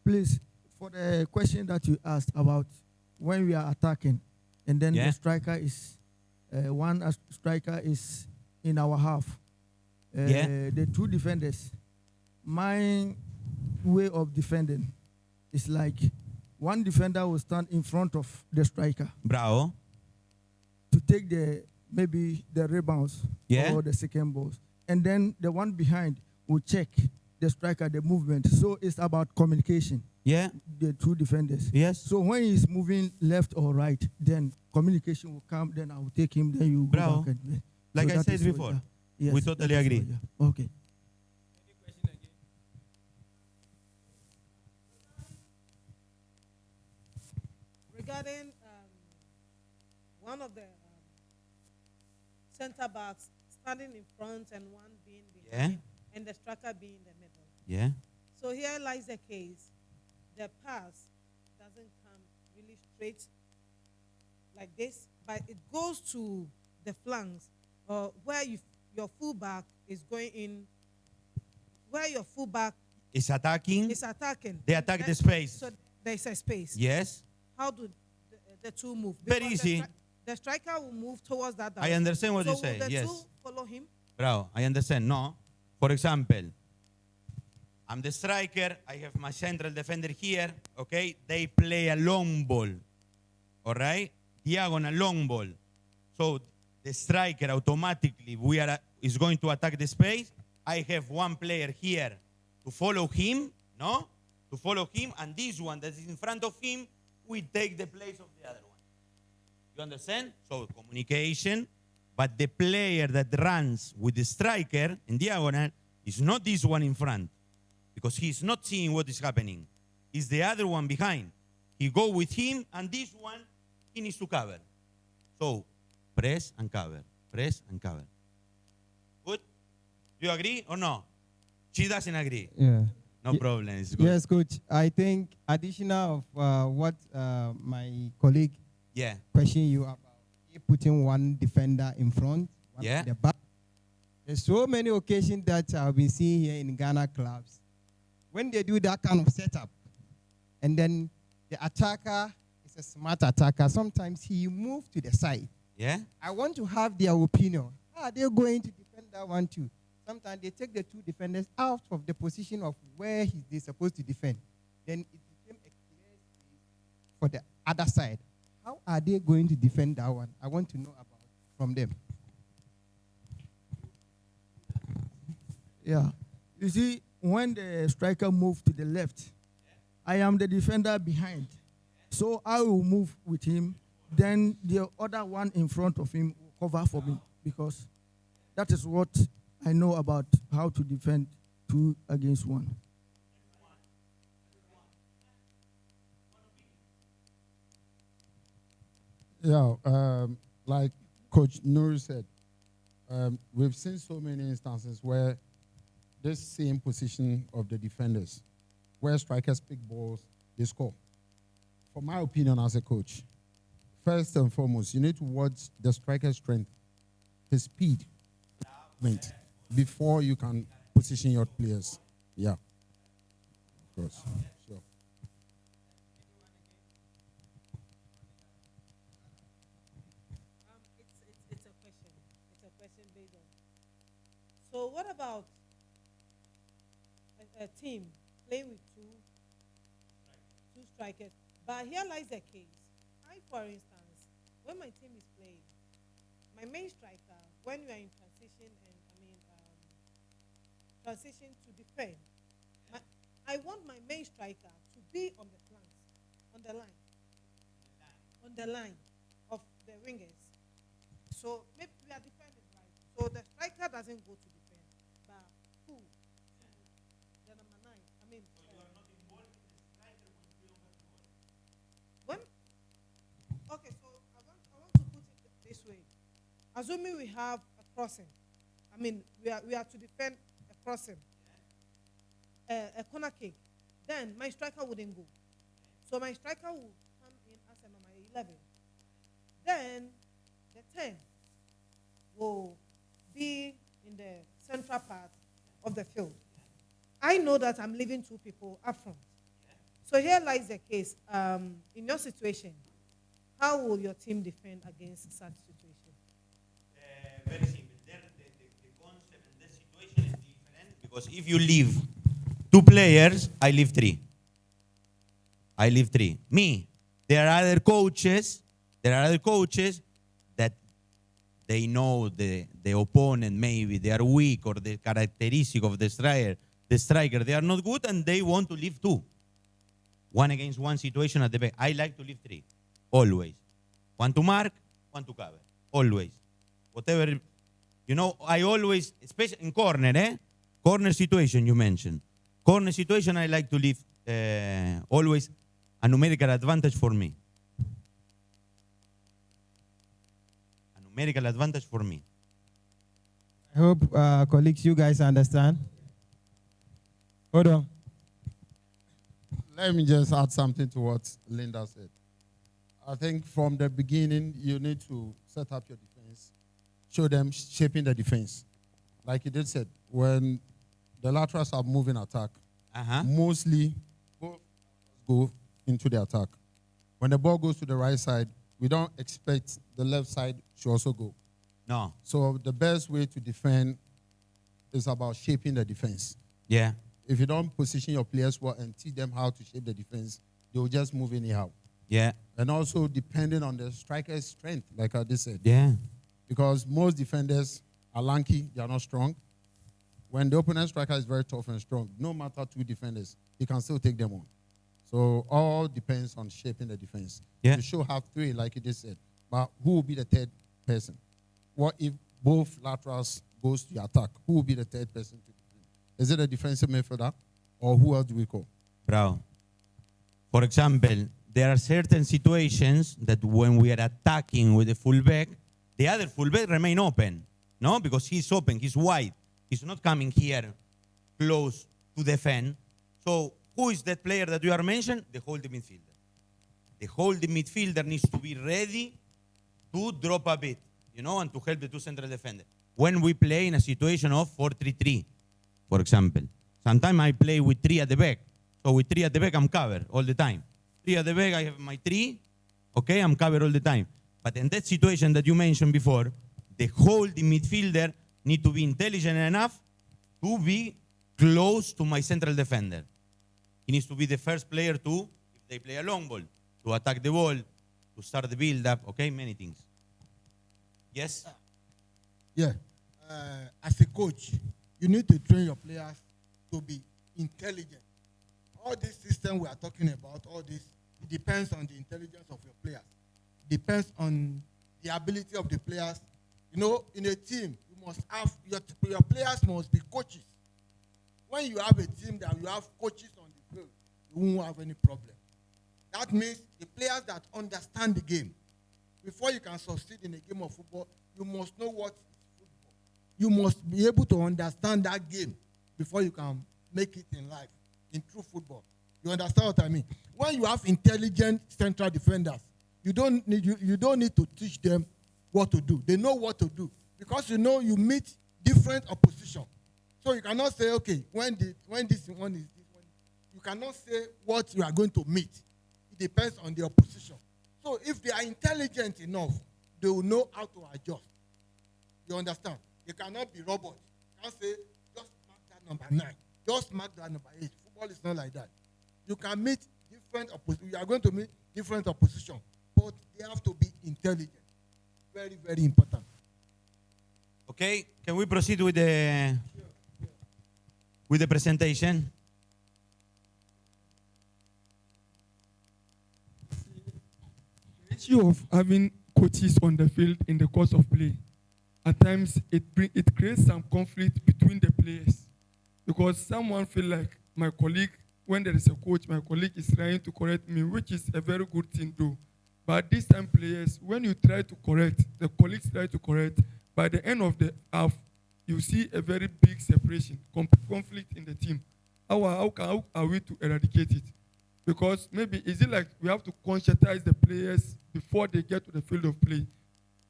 [SPEAKER 6] Please, for the question that you asked about when we are attacking, and then
[SPEAKER 1] Yeah.
[SPEAKER 6] the striker is one striker is in our half.
[SPEAKER 1] Yeah.
[SPEAKER 6] The two defenders. My way of defending is like one defender will stand in front of the striker
[SPEAKER 1] Bravo.
[SPEAKER 6] to take maybe the rebounds
[SPEAKER 1] Yeah.
[SPEAKER 6] or the second balls, and then the one behind will check the striker, the movement. So it's about communication.
[SPEAKER 1] Yeah.
[SPEAKER 6] The two defenders.
[SPEAKER 1] Yes.
[SPEAKER 6] So when he's moving left or right, then communication will come. Then I will take him. Then you go
[SPEAKER 1] Bravo.
[SPEAKER 6] back and
[SPEAKER 1] Like
[SPEAKER 6] so
[SPEAKER 1] I
[SPEAKER 6] that
[SPEAKER 1] said
[SPEAKER 6] is what,
[SPEAKER 1] before,
[SPEAKER 6] yeah. Yes,
[SPEAKER 1] we totally
[SPEAKER 6] that is
[SPEAKER 1] agree.
[SPEAKER 6] what, yeah. Okay.
[SPEAKER 4] Regarding one of the center backs standing in front and one being behind, and the striker being in the middle.
[SPEAKER 1] Yeah.
[SPEAKER 4] So here lies the case. The pass doesn't come really straight like this, but it goes to the flanks, or where your fullback is going in, where your fullback
[SPEAKER 1] Is attacking.
[SPEAKER 4] is attacking.
[SPEAKER 1] They attack the space.
[SPEAKER 4] So there's a space.
[SPEAKER 1] Yes.
[SPEAKER 4] How do the two move?
[SPEAKER 1] Very
[SPEAKER 4] Because
[SPEAKER 1] easy.
[SPEAKER 4] The striker will move towards that
[SPEAKER 1] I
[SPEAKER 4] direction.
[SPEAKER 1] understand what
[SPEAKER 4] so
[SPEAKER 1] you say,
[SPEAKER 4] will the
[SPEAKER 1] yes.
[SPEAKER 4] two follow him?
[SPEAKER 1] Bravo. I understand. No. For example, I'm the striker. I have my central defender here. Okay. They play a long ball. All right. Diagonal long ball. So the striker automatically is going to attack the space. I have one player here to follow him, no? To follow him, and this one that is in front of him will take the place of the other one. You understand? So communication, but the player that runs with the striker in diagonal is not this one in front, because he's not seeing what is happening. It's the other one behind. He go with him, and this one, he needs to cover. So press and cover, press and cover. Good? You agree or no? She doesn't agree.
[SPEAKER 3] Yeah.
[SPEAKER 1] No problem. It's good.
[SPEAKER 3] Yes, coach. I think additional of what my colleague questioned you about, putting one defender in front, one at the back. There's so many occasions that I've been seeing here in Ghana clubs when they do that kind of setup, and then the attacker is a smart attacker. Sometimes he moves to the side.
[SPEAKER 1] Yeah.
[SPEAKER 3] I want to have their opinion. How are they going to defend that one too? Sometimes they take the two defenders out of the position of where they're supposed to defend. Then it became a clear space for the other side. How are they going to defend that one? I want to know about from them.
[SPEAKER 6] Yeah. You see, when the striker moves to the left, I am the defender behind. So I will move with him. Then the other one in front of him will cover for me, because that is what I know about how to defend 2 against 1.
[SPEAKER 7] Yeah, like Coach Nur said, we've seen so many instances where this same position of the defenders, where strikers pick balls, they score. For my opinion as a coach, first and foremost, you need to watch the striker's strength, his speed, before you can position your players. Yeah, of course. Sure.
[SPEAKER 4] It's a question. It's a question based on. So what about a team playing with two strikers? But here lies the case. For instance, when my team is playing, my main striker, when we are in transition transition to defend, I want my main striker to be on the flanks, on the line of the wingers. So maybe we are defending, right? So the striker doesn't go to defend, but who? The number 9. So you are not involved in the striker when okay, so I want to put it this way. Assuming we have a crossing, we are to defend a crossing, a corner kick, then my striker wouldn't go. So my striker will come in as a number 11. Then the 10 will be in the central part of the field. I know that I'm leaving 2 people up front. So here lies the case. In your situation, how will your team defend against such situation?
[SPEAKER 1] Very simple. The concept in this situation is different, because if you leave 2 players, I leave 3. Me. There are other coaches that they know the opponent, maybe they are weak, or the characteristic of the striker, they are not good, and they want to leave 2. 1 against 1 situation at the back. I like to leave 3. Always. 1 to mark, 1 to cover. Always. Whatever, I always, especially in corner, corner situation you mentioned. Corner situation, I like to leave always a numerical advantage for me. A numerical advantage for me.
[SPEAKER 3] I hope, colleagues, you guys understand. Hold on.
[SPEAKER 7] Let me just add something to what Linda said. I think from the beginning, you need to set up your defense, show them shaping the defense. Like you did said, when the laterals are moving attack, mostly go into the attack. When the ball goes to the right side, we don't expect the left side to also go.
[SPEAKER 1] No.
[SPEAKER 7] So the best way to defend is about shaping the defense.
[SPEAKER 1] Yeah.
[SPEAKER 7] If you don't position your players well and teach them how to shape the defense, they will just move anyhow.
[SPEAKER 1] Yeah.
[SPEAKER 7] And also depending on the striker's strength, like I just said.
[SPEAKER 1] Yeah.
[SPEAKER 7] Because most defenders are lanky, they are not strong. when the opponent striker is very tough and strong, no matter two defenders, he can still take them on. So all depends on shaping the defense.
[SPEAKER 1] Yeah.
[SPEAKER 7] You should have three, like you just said. But who will be the third person? What if both laterals goes to attack? Who will be the third person to defend? Is it a defensive midfielder, or who else do we call?
[SPEAKER 1] Bravo. For example, there are certain situations that when we are attacking with the fullback, the other fullback remain open, no? Because he's open, he's wide. He's not coming here close to defend. So who is that player that you are mentioning? The holding midfielder. The holding midfielder needs to be ready to drop a bit, you know, and to help the two central defenders. When we play in a situation of 4-3-3, for example, sometimes I play with three at the back. So with three at the back, I'm covered all the time. Three at the back, I have my three. Okay, I'm covered all the time. But in that situation that you mentioned before, the holding midfielder need to be intelligent enough to be close to my central defender. He needs to be the first player to, if they play a long ball, to attack the ball, to start the build-up, okay, many things. Yes?
[SPEAKER 6] Yeah. As a coach, you need to train your players to be intelligent. All this system we are talking about, all this, it depends on the intelligence of your players. It depends on the ability of the players. You know, in a team, you must have, your players must be coaches. When you have a team that you have coaches on the field, you won't have any problem. That means the players that understand the game. Before you can succeed in a game of football, you must know what is football. You must be able to understand that game before you can make it in life, in true football. You understand what I mean? When you have intelligent central defenders, you don't need to teach them what to do. They know what to do because you know you meet different opposition. So you cannot say, okay, when this one is this one, you cannot say what you are going to meet. It depends on the opposition. So if they are intelligent enough, they will know how to adjust. You understand? They cannot be robots. You can't say, just mark that number 9. Just mark that number 8. Football is not like that. You can meet different opposition. You are going to meet different opposition, but they have to be intelligent. Very, very important.
[SPEAKER 1] Okay, can we proceed with the presentation?
[SPEAKER 2] The issue of having coaches on the field in the course of play, at times it creates some conflict between the players because someone feel like my colleague, when there is a coach, my colleague is trying to correct me, which is a very good thing though. But this time players, when you try to correct, the colleagues try to correct, by the end of the half, you see a very big separation, conflict in the team. How are we to eradicate it? Because maybe, is it like we have to conscientize the players before they get to the field of play?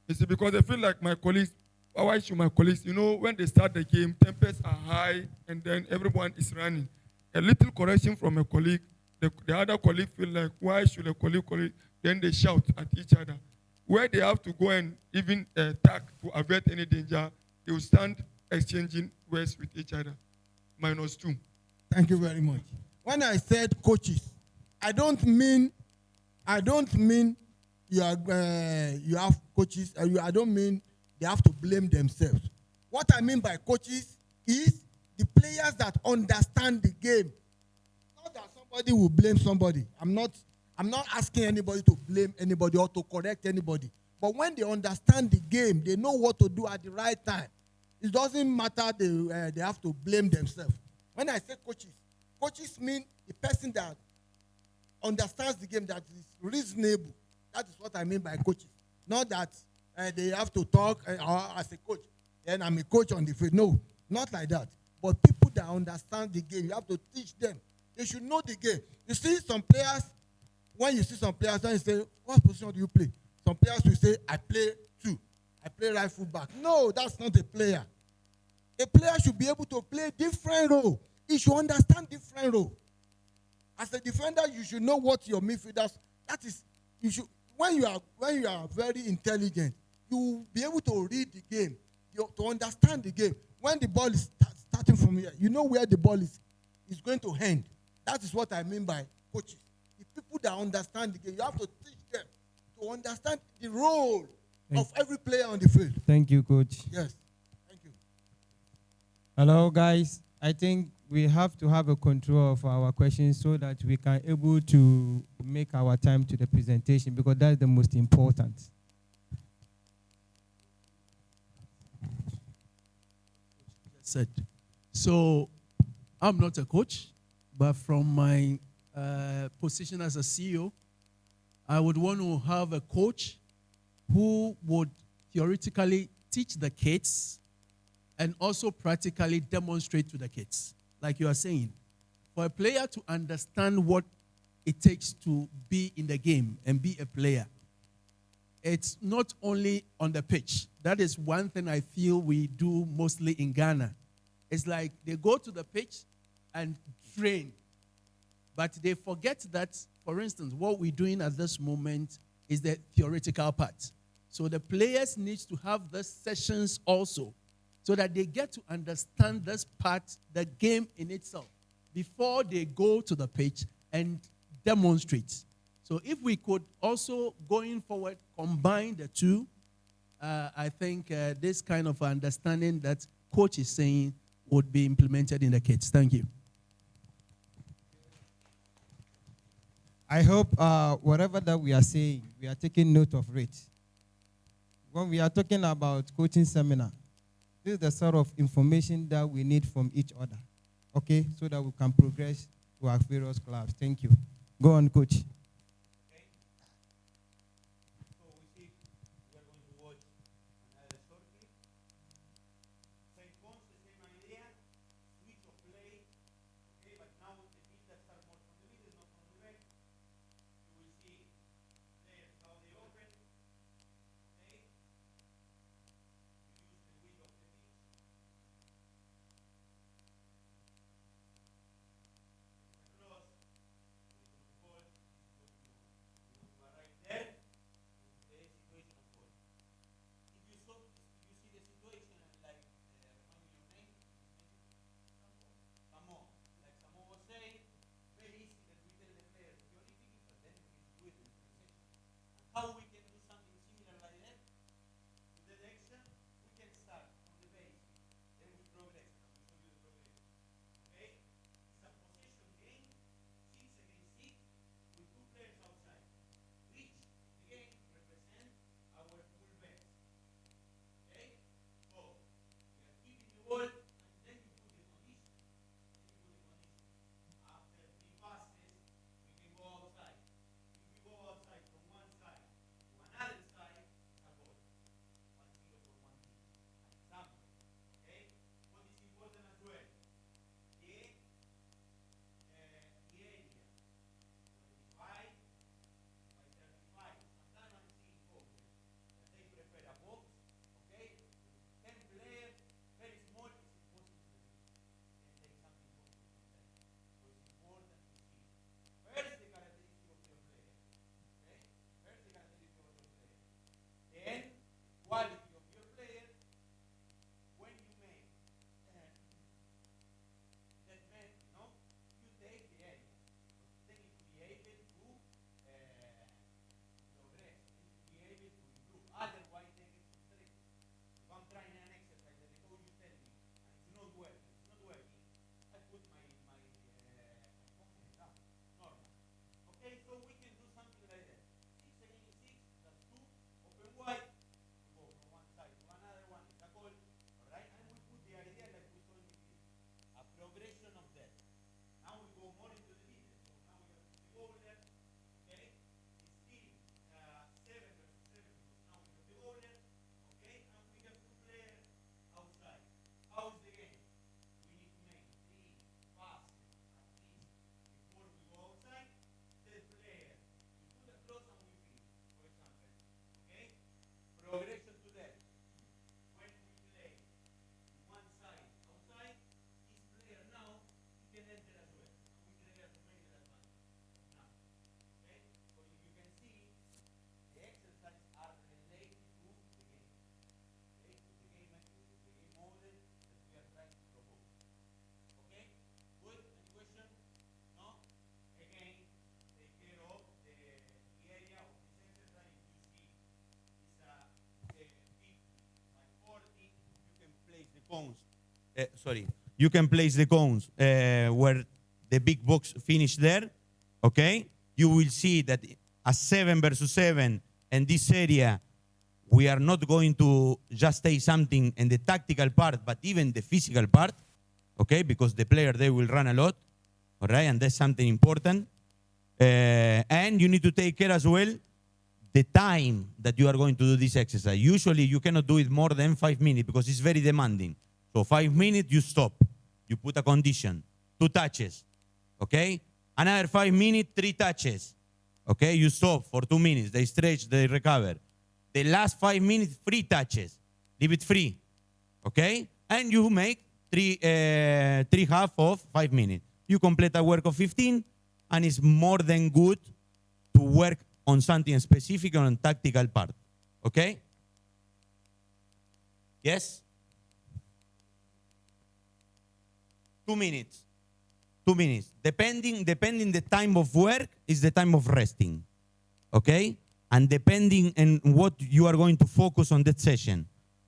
[SPEAKER 2] You see, because I feel like my colleagues, why should my colleagues, you know, when they start the game, tempers are high and then everyone is running. A little correction from a colleague, the other colleague feel like, why should a colleague, then they shout at each other. Where they have to go and even attack to avert any danger, they will stand exchanging words with each other. -2.
[SPEAKER 6] Thank you very much. When I said coaches, I don't mean you have coaches. I don't mean they have to blame themselves. What I mean by coaches is the players that understand the game. Not that somebody will blame somebody. I'm not asking anybody to blame anybody or to correct anybody. But when they understand the game, they know what to do at the right time. It doesn't matter they have to blame themselves. When I say coaches mean the person that understands the game, that is reasonable. That is what I mean by coaches. Not that they have to talk as a coach. Then I'm a coach on the field. No, not like that. But people that understand the game, you have to teach them. They should know the game. You see some players, when you see some players, then you say, what position do you play? Some players will say, I play 2. I play right full back. No, that's not a player. A player should be able to play different role. He should understand different role. As a defender, you should know what your midfielders. That is, you should. When you are very intelligent, you will be able to read the game, to understand the game. When the ball is starting from here, you know where the ball is going to end. That is what I mean by coaches. The people that understand the game, you have to teach them to understand the role of every player on the field.
[SPEAKER 3] Thank you, Coach.
[SPEAKER 6] Yes. Thank you.
[SPEAKER 3] Hello, guys. I think we have to have a control of our questions so that we can able to make our time to the presentation, because that's the most important.
[SPEAKER 8] Said. So I'm not a coach, but from my position as a CEO, I would want to have a coach who would theoretically teach the kids and also practically demonstrate to the kids. Like you are saying, for a player to understand what it takes to be in the game and be a player, it's not only on the pitch. That is one thing I feel we do mostly in Ghana. It's like they go to the pitch and train, but they forget that, for instance, what we're doing at this moment is the theoretical part. So the players need to have these sessions also, so that they get to understand this part, the game in itself, before they go to the pitch and demonstrate. So if we could also, going forward, combine the two, I think this kind of understanding that coach is saying would be implemented in the kids. Thank you.
[SPEAKER 3] I hope whatever that we are saying, we are taking note of it. When we are talking about coaching seminar, this is the sort of information that we need from each other, okay, so that we can progress to our various clubs. Thank you. Go on, coach.
[SPEAKER 1] Okay. So we are going to watch another short clip. Same concept, same idea, switch of play, okay, but now the builders are more from the middle, not from the back. You will see players how they open, okay. You use the width of the pitch. Cross, with the ball, you arrive there, the situation of goal. If you see the situation like, remind me your name, Samo. Like Samo was saying, very easy that we tell the players theoretically, but then we need to do it in transaction. And how we can do something similar like that? To the direction, we can start from the base, then we progress. I will show you the progression. Okay? It's a possession game, 6 against 6, with 2 players outside. Which, again, represent our full backs. Okay? So, we are keeping the ball, and then you put the condition. After 3 passes, we can go outside. If we go outside from one side to another side, it's a goal. 1-0 for one team. An example. Okay? What is important as well? The area. 25 by 35. Sometimes I'm seeing coaches that they prefer a box, okay? 10 players, very small, it's impossible to do. Can take something possible from that. So it's important to see. First the characteristic of your player. Okay? First the characteristic of your player. Then quality of your player. When you make that man, you take the area. They need to be able to progress. They need to be able to improve. Otherwise, they get frustrated. If I'm trying an exercise that the coach is telling me, and it's not working, I put my confidence down. Normal. Okay, so we can do something like that. 6 against 6, that's 2, open wide, we go from one side to another one, it's a goal, alright? And we put the idea like we saw in the clip. A progression of that. Now we go more into the details. So now we have the goal there, okay? It's still 7 versus 7 because now we have the goal there, okay? And we have 2 players outside. How is the game? We need to make 3 passes at least before we go outside. The player, we put a cross and we finish, for example, okay? Progression to that. When we play one side outside, this player now he can enter as well. We create a major advantage now. Okay? So if you can see, the exercises are related to the game. Okay? To the game model that we are trying to propose. Okay? Good? Any question? No? Again, take care of the area of this exercise. You see, it's a 50 by 40. You can place the cones sorry, you can place the cones where the big box finish there, okay? You will see that a 7 versus 7 in this area, we are not going to just say something in the tactical part, but even the physical part, okay? Because the player, they will run a lot, all right? And that's something important. And you need to take care as well the time that you are going to do this exercise. Usually you cannot do it more than 5 minutes because it's very demanding. So 5 minutes, you stop. You put a condition, 2 touches, okay? Another 5 minutes, 3 touches, okay? You stop for 2 minutes. They stretch, they recover. The last 5 minutes, 3 touches. Leave it free, okay? And you make 3 half of 5 minutes. You complete a work of 15, and it's more than good to work on something specific on tactical part, okay? Yes? 2 minutes. 2 minutes. Depending the time of work is the time of resting, okay? And depending on what you are going to focus on that session.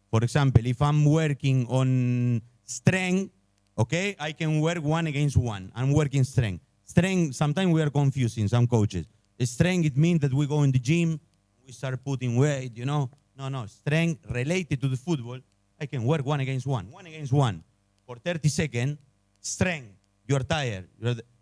[SPEAKER 1] For example, if I'm working on strength, okay, I can work 1 against 1. I'm working strength. Strength, sometimes we are confusing, some coaches. Strength, it means that we go in the gym, we start putting weight, you know. No, strength related to the football, I can work 1 against 1. 1 against 1 for 30 seconds. Strength, you're tired,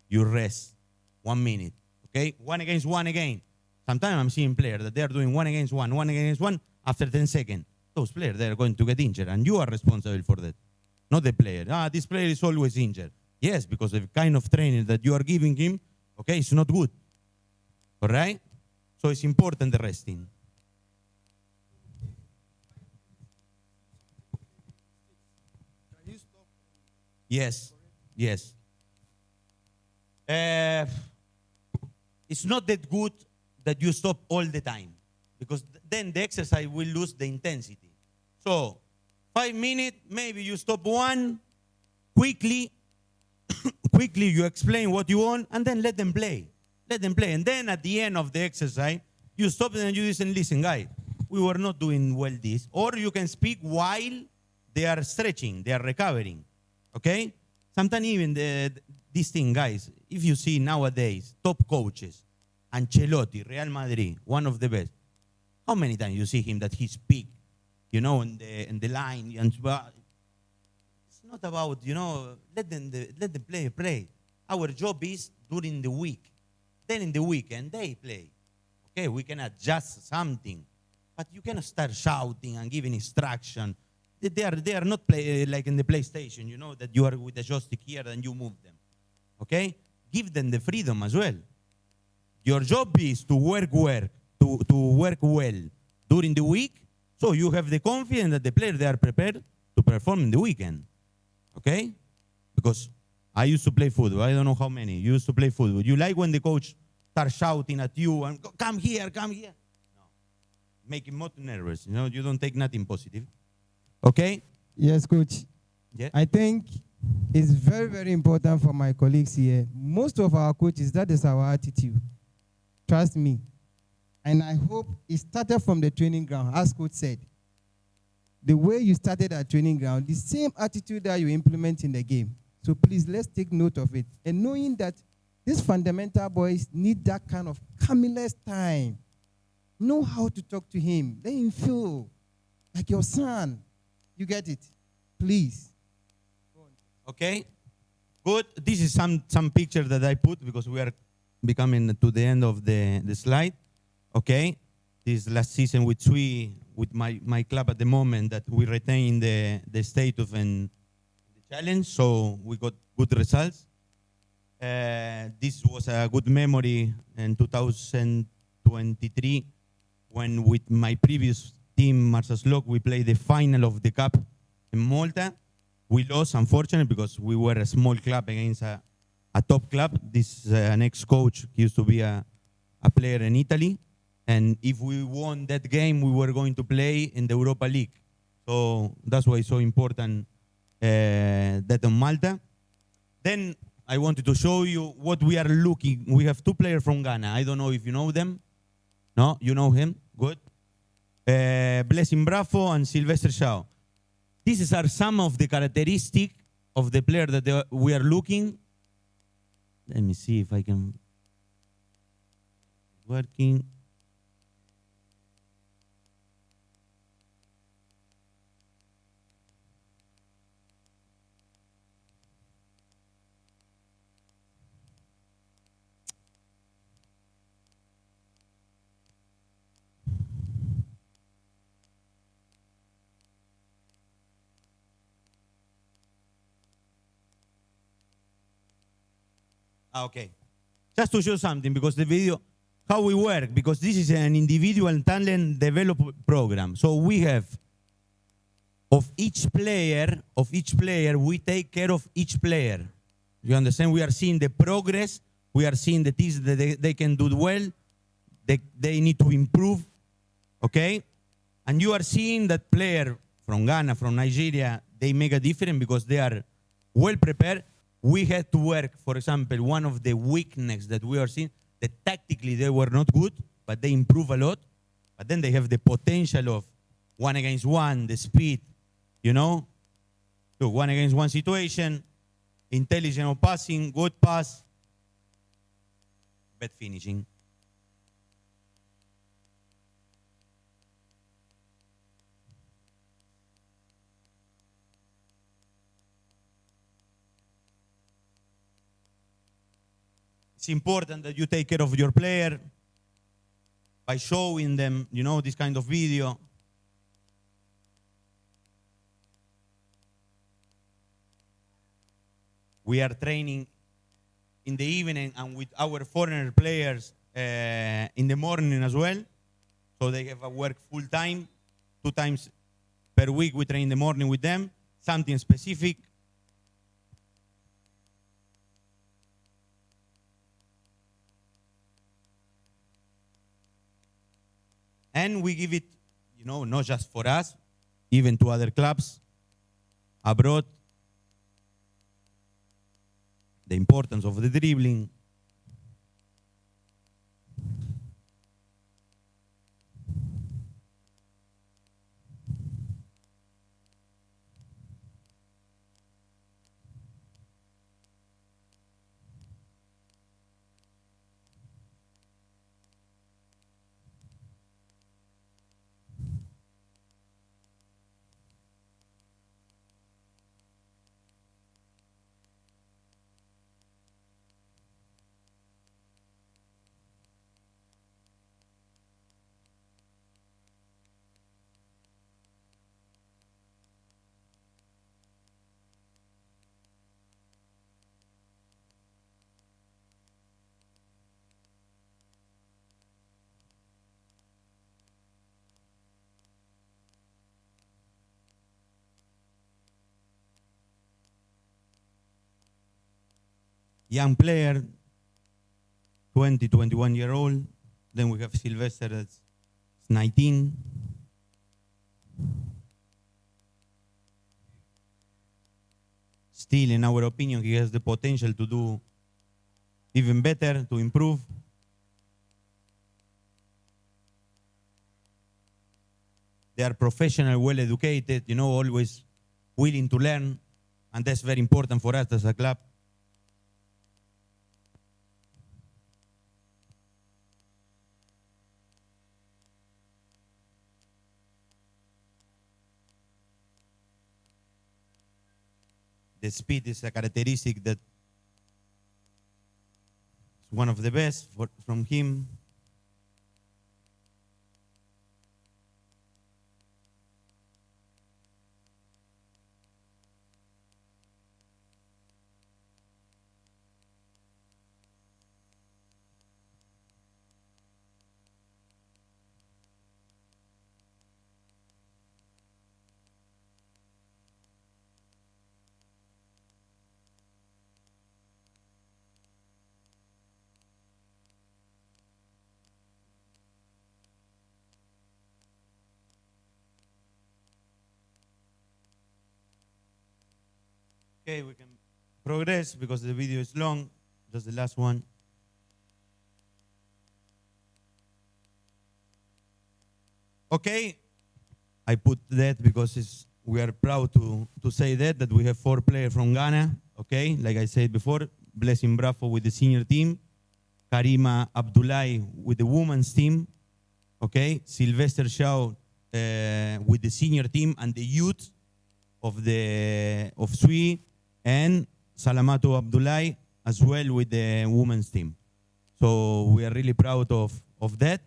[SPEAKER 1] you rest 1 minute, okay? 1 against 1 again. Sometimes I'm seeing players that they are doing 1 against 1, 1 against 1 after 10 seconds. Those players, they are going to get injured, and you are responsible for that, not the player. This player is always injured. Yes, because the kind of training that you are giving him, okay, it's not good. All right? So it's important the resting. Yes, yes. It's not that good that you stop all the time, because then the exercise will lose the intensity. So 5 minutes, maybe you stop 1, quickly you explain what you want, and then let them play. Let them play. And then at the end of the exercise, you stop and you listen, guys, we were not doing well this. Or you can speak while they are stretching, they are recovering. Okay? Sometimes even this thing, guys, if you see nowadays, top coaches, Ancelotti, Real Madrid, one of the best, how many times you see him that he speak, you know, in the line, and it's not about, you know, let the player play. Our job is during the week. Then in the weekend, they play. Okay, we can adjust something. But you cannot start shouting and giving instruction. They are not play, like in the PlayStation, you know, that you are with the joystick here and you move them. Okay? Give them the freedom as well. Your job is to work well during the week, so you have the confidence that the players, they are prepared to perform in the weekend. Okay? Because I used to play football. I don't know how many. You used to play football. You like when the coach starts shouting at you and come here, come here. No. Make him more nervous. You know, you don't take nothing positive. Okay?
[SPEAKER 3] Yes, coach.
[SPEAKER 1] Yeah.
[SPEAKER 3] I think it's very, very important for my colleagues here. Most of our coaches, that is our attitude. Trust me. And I hope it started from the training ground, as coach said. The way you started at training ground, the same attitude that you implement in the game. So please, let's take note of it. And knowing that these fundamental boys need that kind of calmless time. Know how to talk to him. Let him feel like your son. You get it? Please.
[SPEAKER 1] Okay? Good. This is some picture that I put because we are becoming to the end of the slide. Okay? This last season with Swieqi, with my club at the moment, that we retain the status and the challenge, so we got good results. This was a good memory in 2023 when with my previous team, Marsa Slok, we played the final of the cup in Malta. We lost, unfortunately, because we were a small club against a top club. This an ex-coach, he used to be a player in Italy. And if we won that game, we were going to play in the Europa League. So that's why it's so important that on Malta. Then I wanted to show you what we are looking. We have 2 players from Ghana. I don't know if you know them. No? You know him? Good. Blessing Brafo and Sylvester Shaw. these are some of the characteristics of the player that we are looking. Let me see if I can. Working. Okay. Just to show something, because the video, how we work, because this is an individual talent development program. So we have, of each player, we take care of each player. You understand? We are seeing the progress. We are seeing the things that they can do well. They need to improve. Okay? And you are seeing that player from Ghana, from Nigeria, they make a difference because they are well prepared. We had to work, for example, one of the weaknesses that we are seeing, that tactically they were not good, but they improve a lot. But then they have the potential of 1-against-1, the speed, you know? So 1-against-1 situation, intelligent of passing, good pass, bad finishing. It's important that you take care of your player by showing them, you know, this kind of video. We are training in the evening and with our foreigner players in the morning as well. So they have a work full time. 2 times per week we train in the morning with them, something specific. And we give it, you know, not just for us, even to other clubs abroad. The importance of the dribbling. Young player, 20, 21-year-old. Then we have Sylvester, that's 19. Still, in our opinion, he has the potential to do even better, to improve. They are professional, well educated, you know, always willing to learn. And that's very important for us as a club. The speed is a characteristic that is one of the best from him. Okay, we can progress because the video is long. Just the last one. Okay, I put that because it's we are proud to say that we have 4 players from Ghana, okay? Like I said before, Blessing Bravo with the senior team, Karima Abdullahi with the women's team, okay? Sylvester Shaw with the senior team and the youth of Swieqi, and Salamatu Abdullahi as well with the women's team. So we are really proud of that.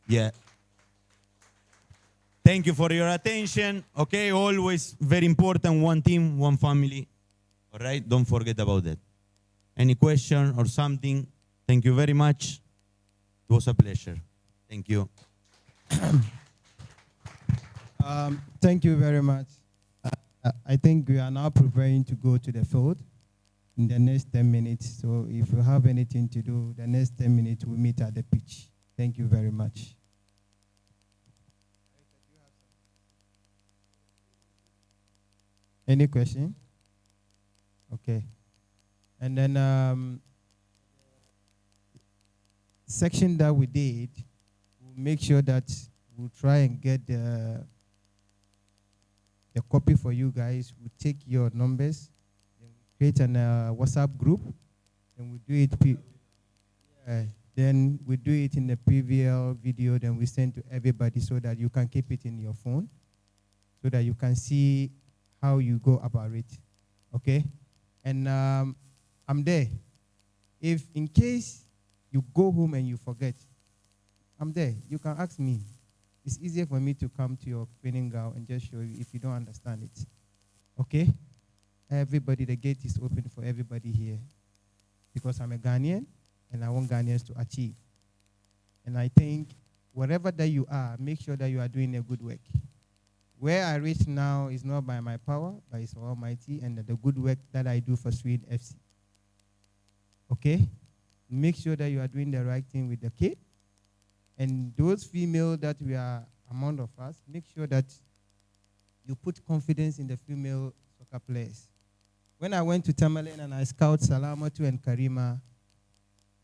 [SPEAKER 1] Yeah. Thank you for your attention. Okay, always very important, one team, one family. All right, don't forget about that. Any question or something? Thank you very much. It was a pleasure. Thank you.
[SPEAKER 3] Thank you very much. I think we are now preparing to go to the field in the next 10 minutes. So if you have anything to do, the next 10 minutes we'll meet at the pitch. Thank you very much. Any question? Okay. And then section that we did, we'll make sure that we'll try and get the copy for you guys. We'll take your numbers, then we'll create an WhatsApp group, and we'll do it. Then we do it in the previous video, then we send to everybody so that you can keep it in your phone, so that you can see how you go about it, okay? And I'm there. If in case you go home and you forget, I'm there. You can ask me. It's easier for me to come to your training ground and just show you if you don't understand it, okay? Everybody, the gate is open for everybody here because I'm a Ghanaian and I want Ghanaians to achieve. And I think wherever that you are, make sure that you are doing a good work. Where I reach now is not by my power, but it's Almighty and the good work that I do for Swieqi FC. Okay? Make sure that you are doing the right thing with the kid. And those female that we are among of us, make sure that you put confidence in the female soccer players. When I went to Tamale and I scout Salamatu and Karima,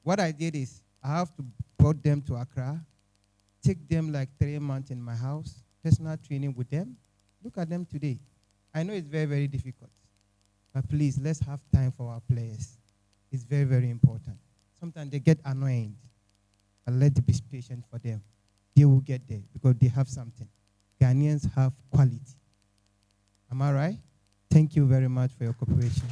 [SPEAKER 3] what I did is I have to brought them to Accra, take them like 3 months in my house, personal training with them. Look at them today. I know it's very, very difficult, but please, let's have time for our players. It's very, very important. Sometimes they get annoyed, but let's be patient for them. They will get there because they have something. Ghanaians have quality. Am I right? Thank you very much for your cooperation.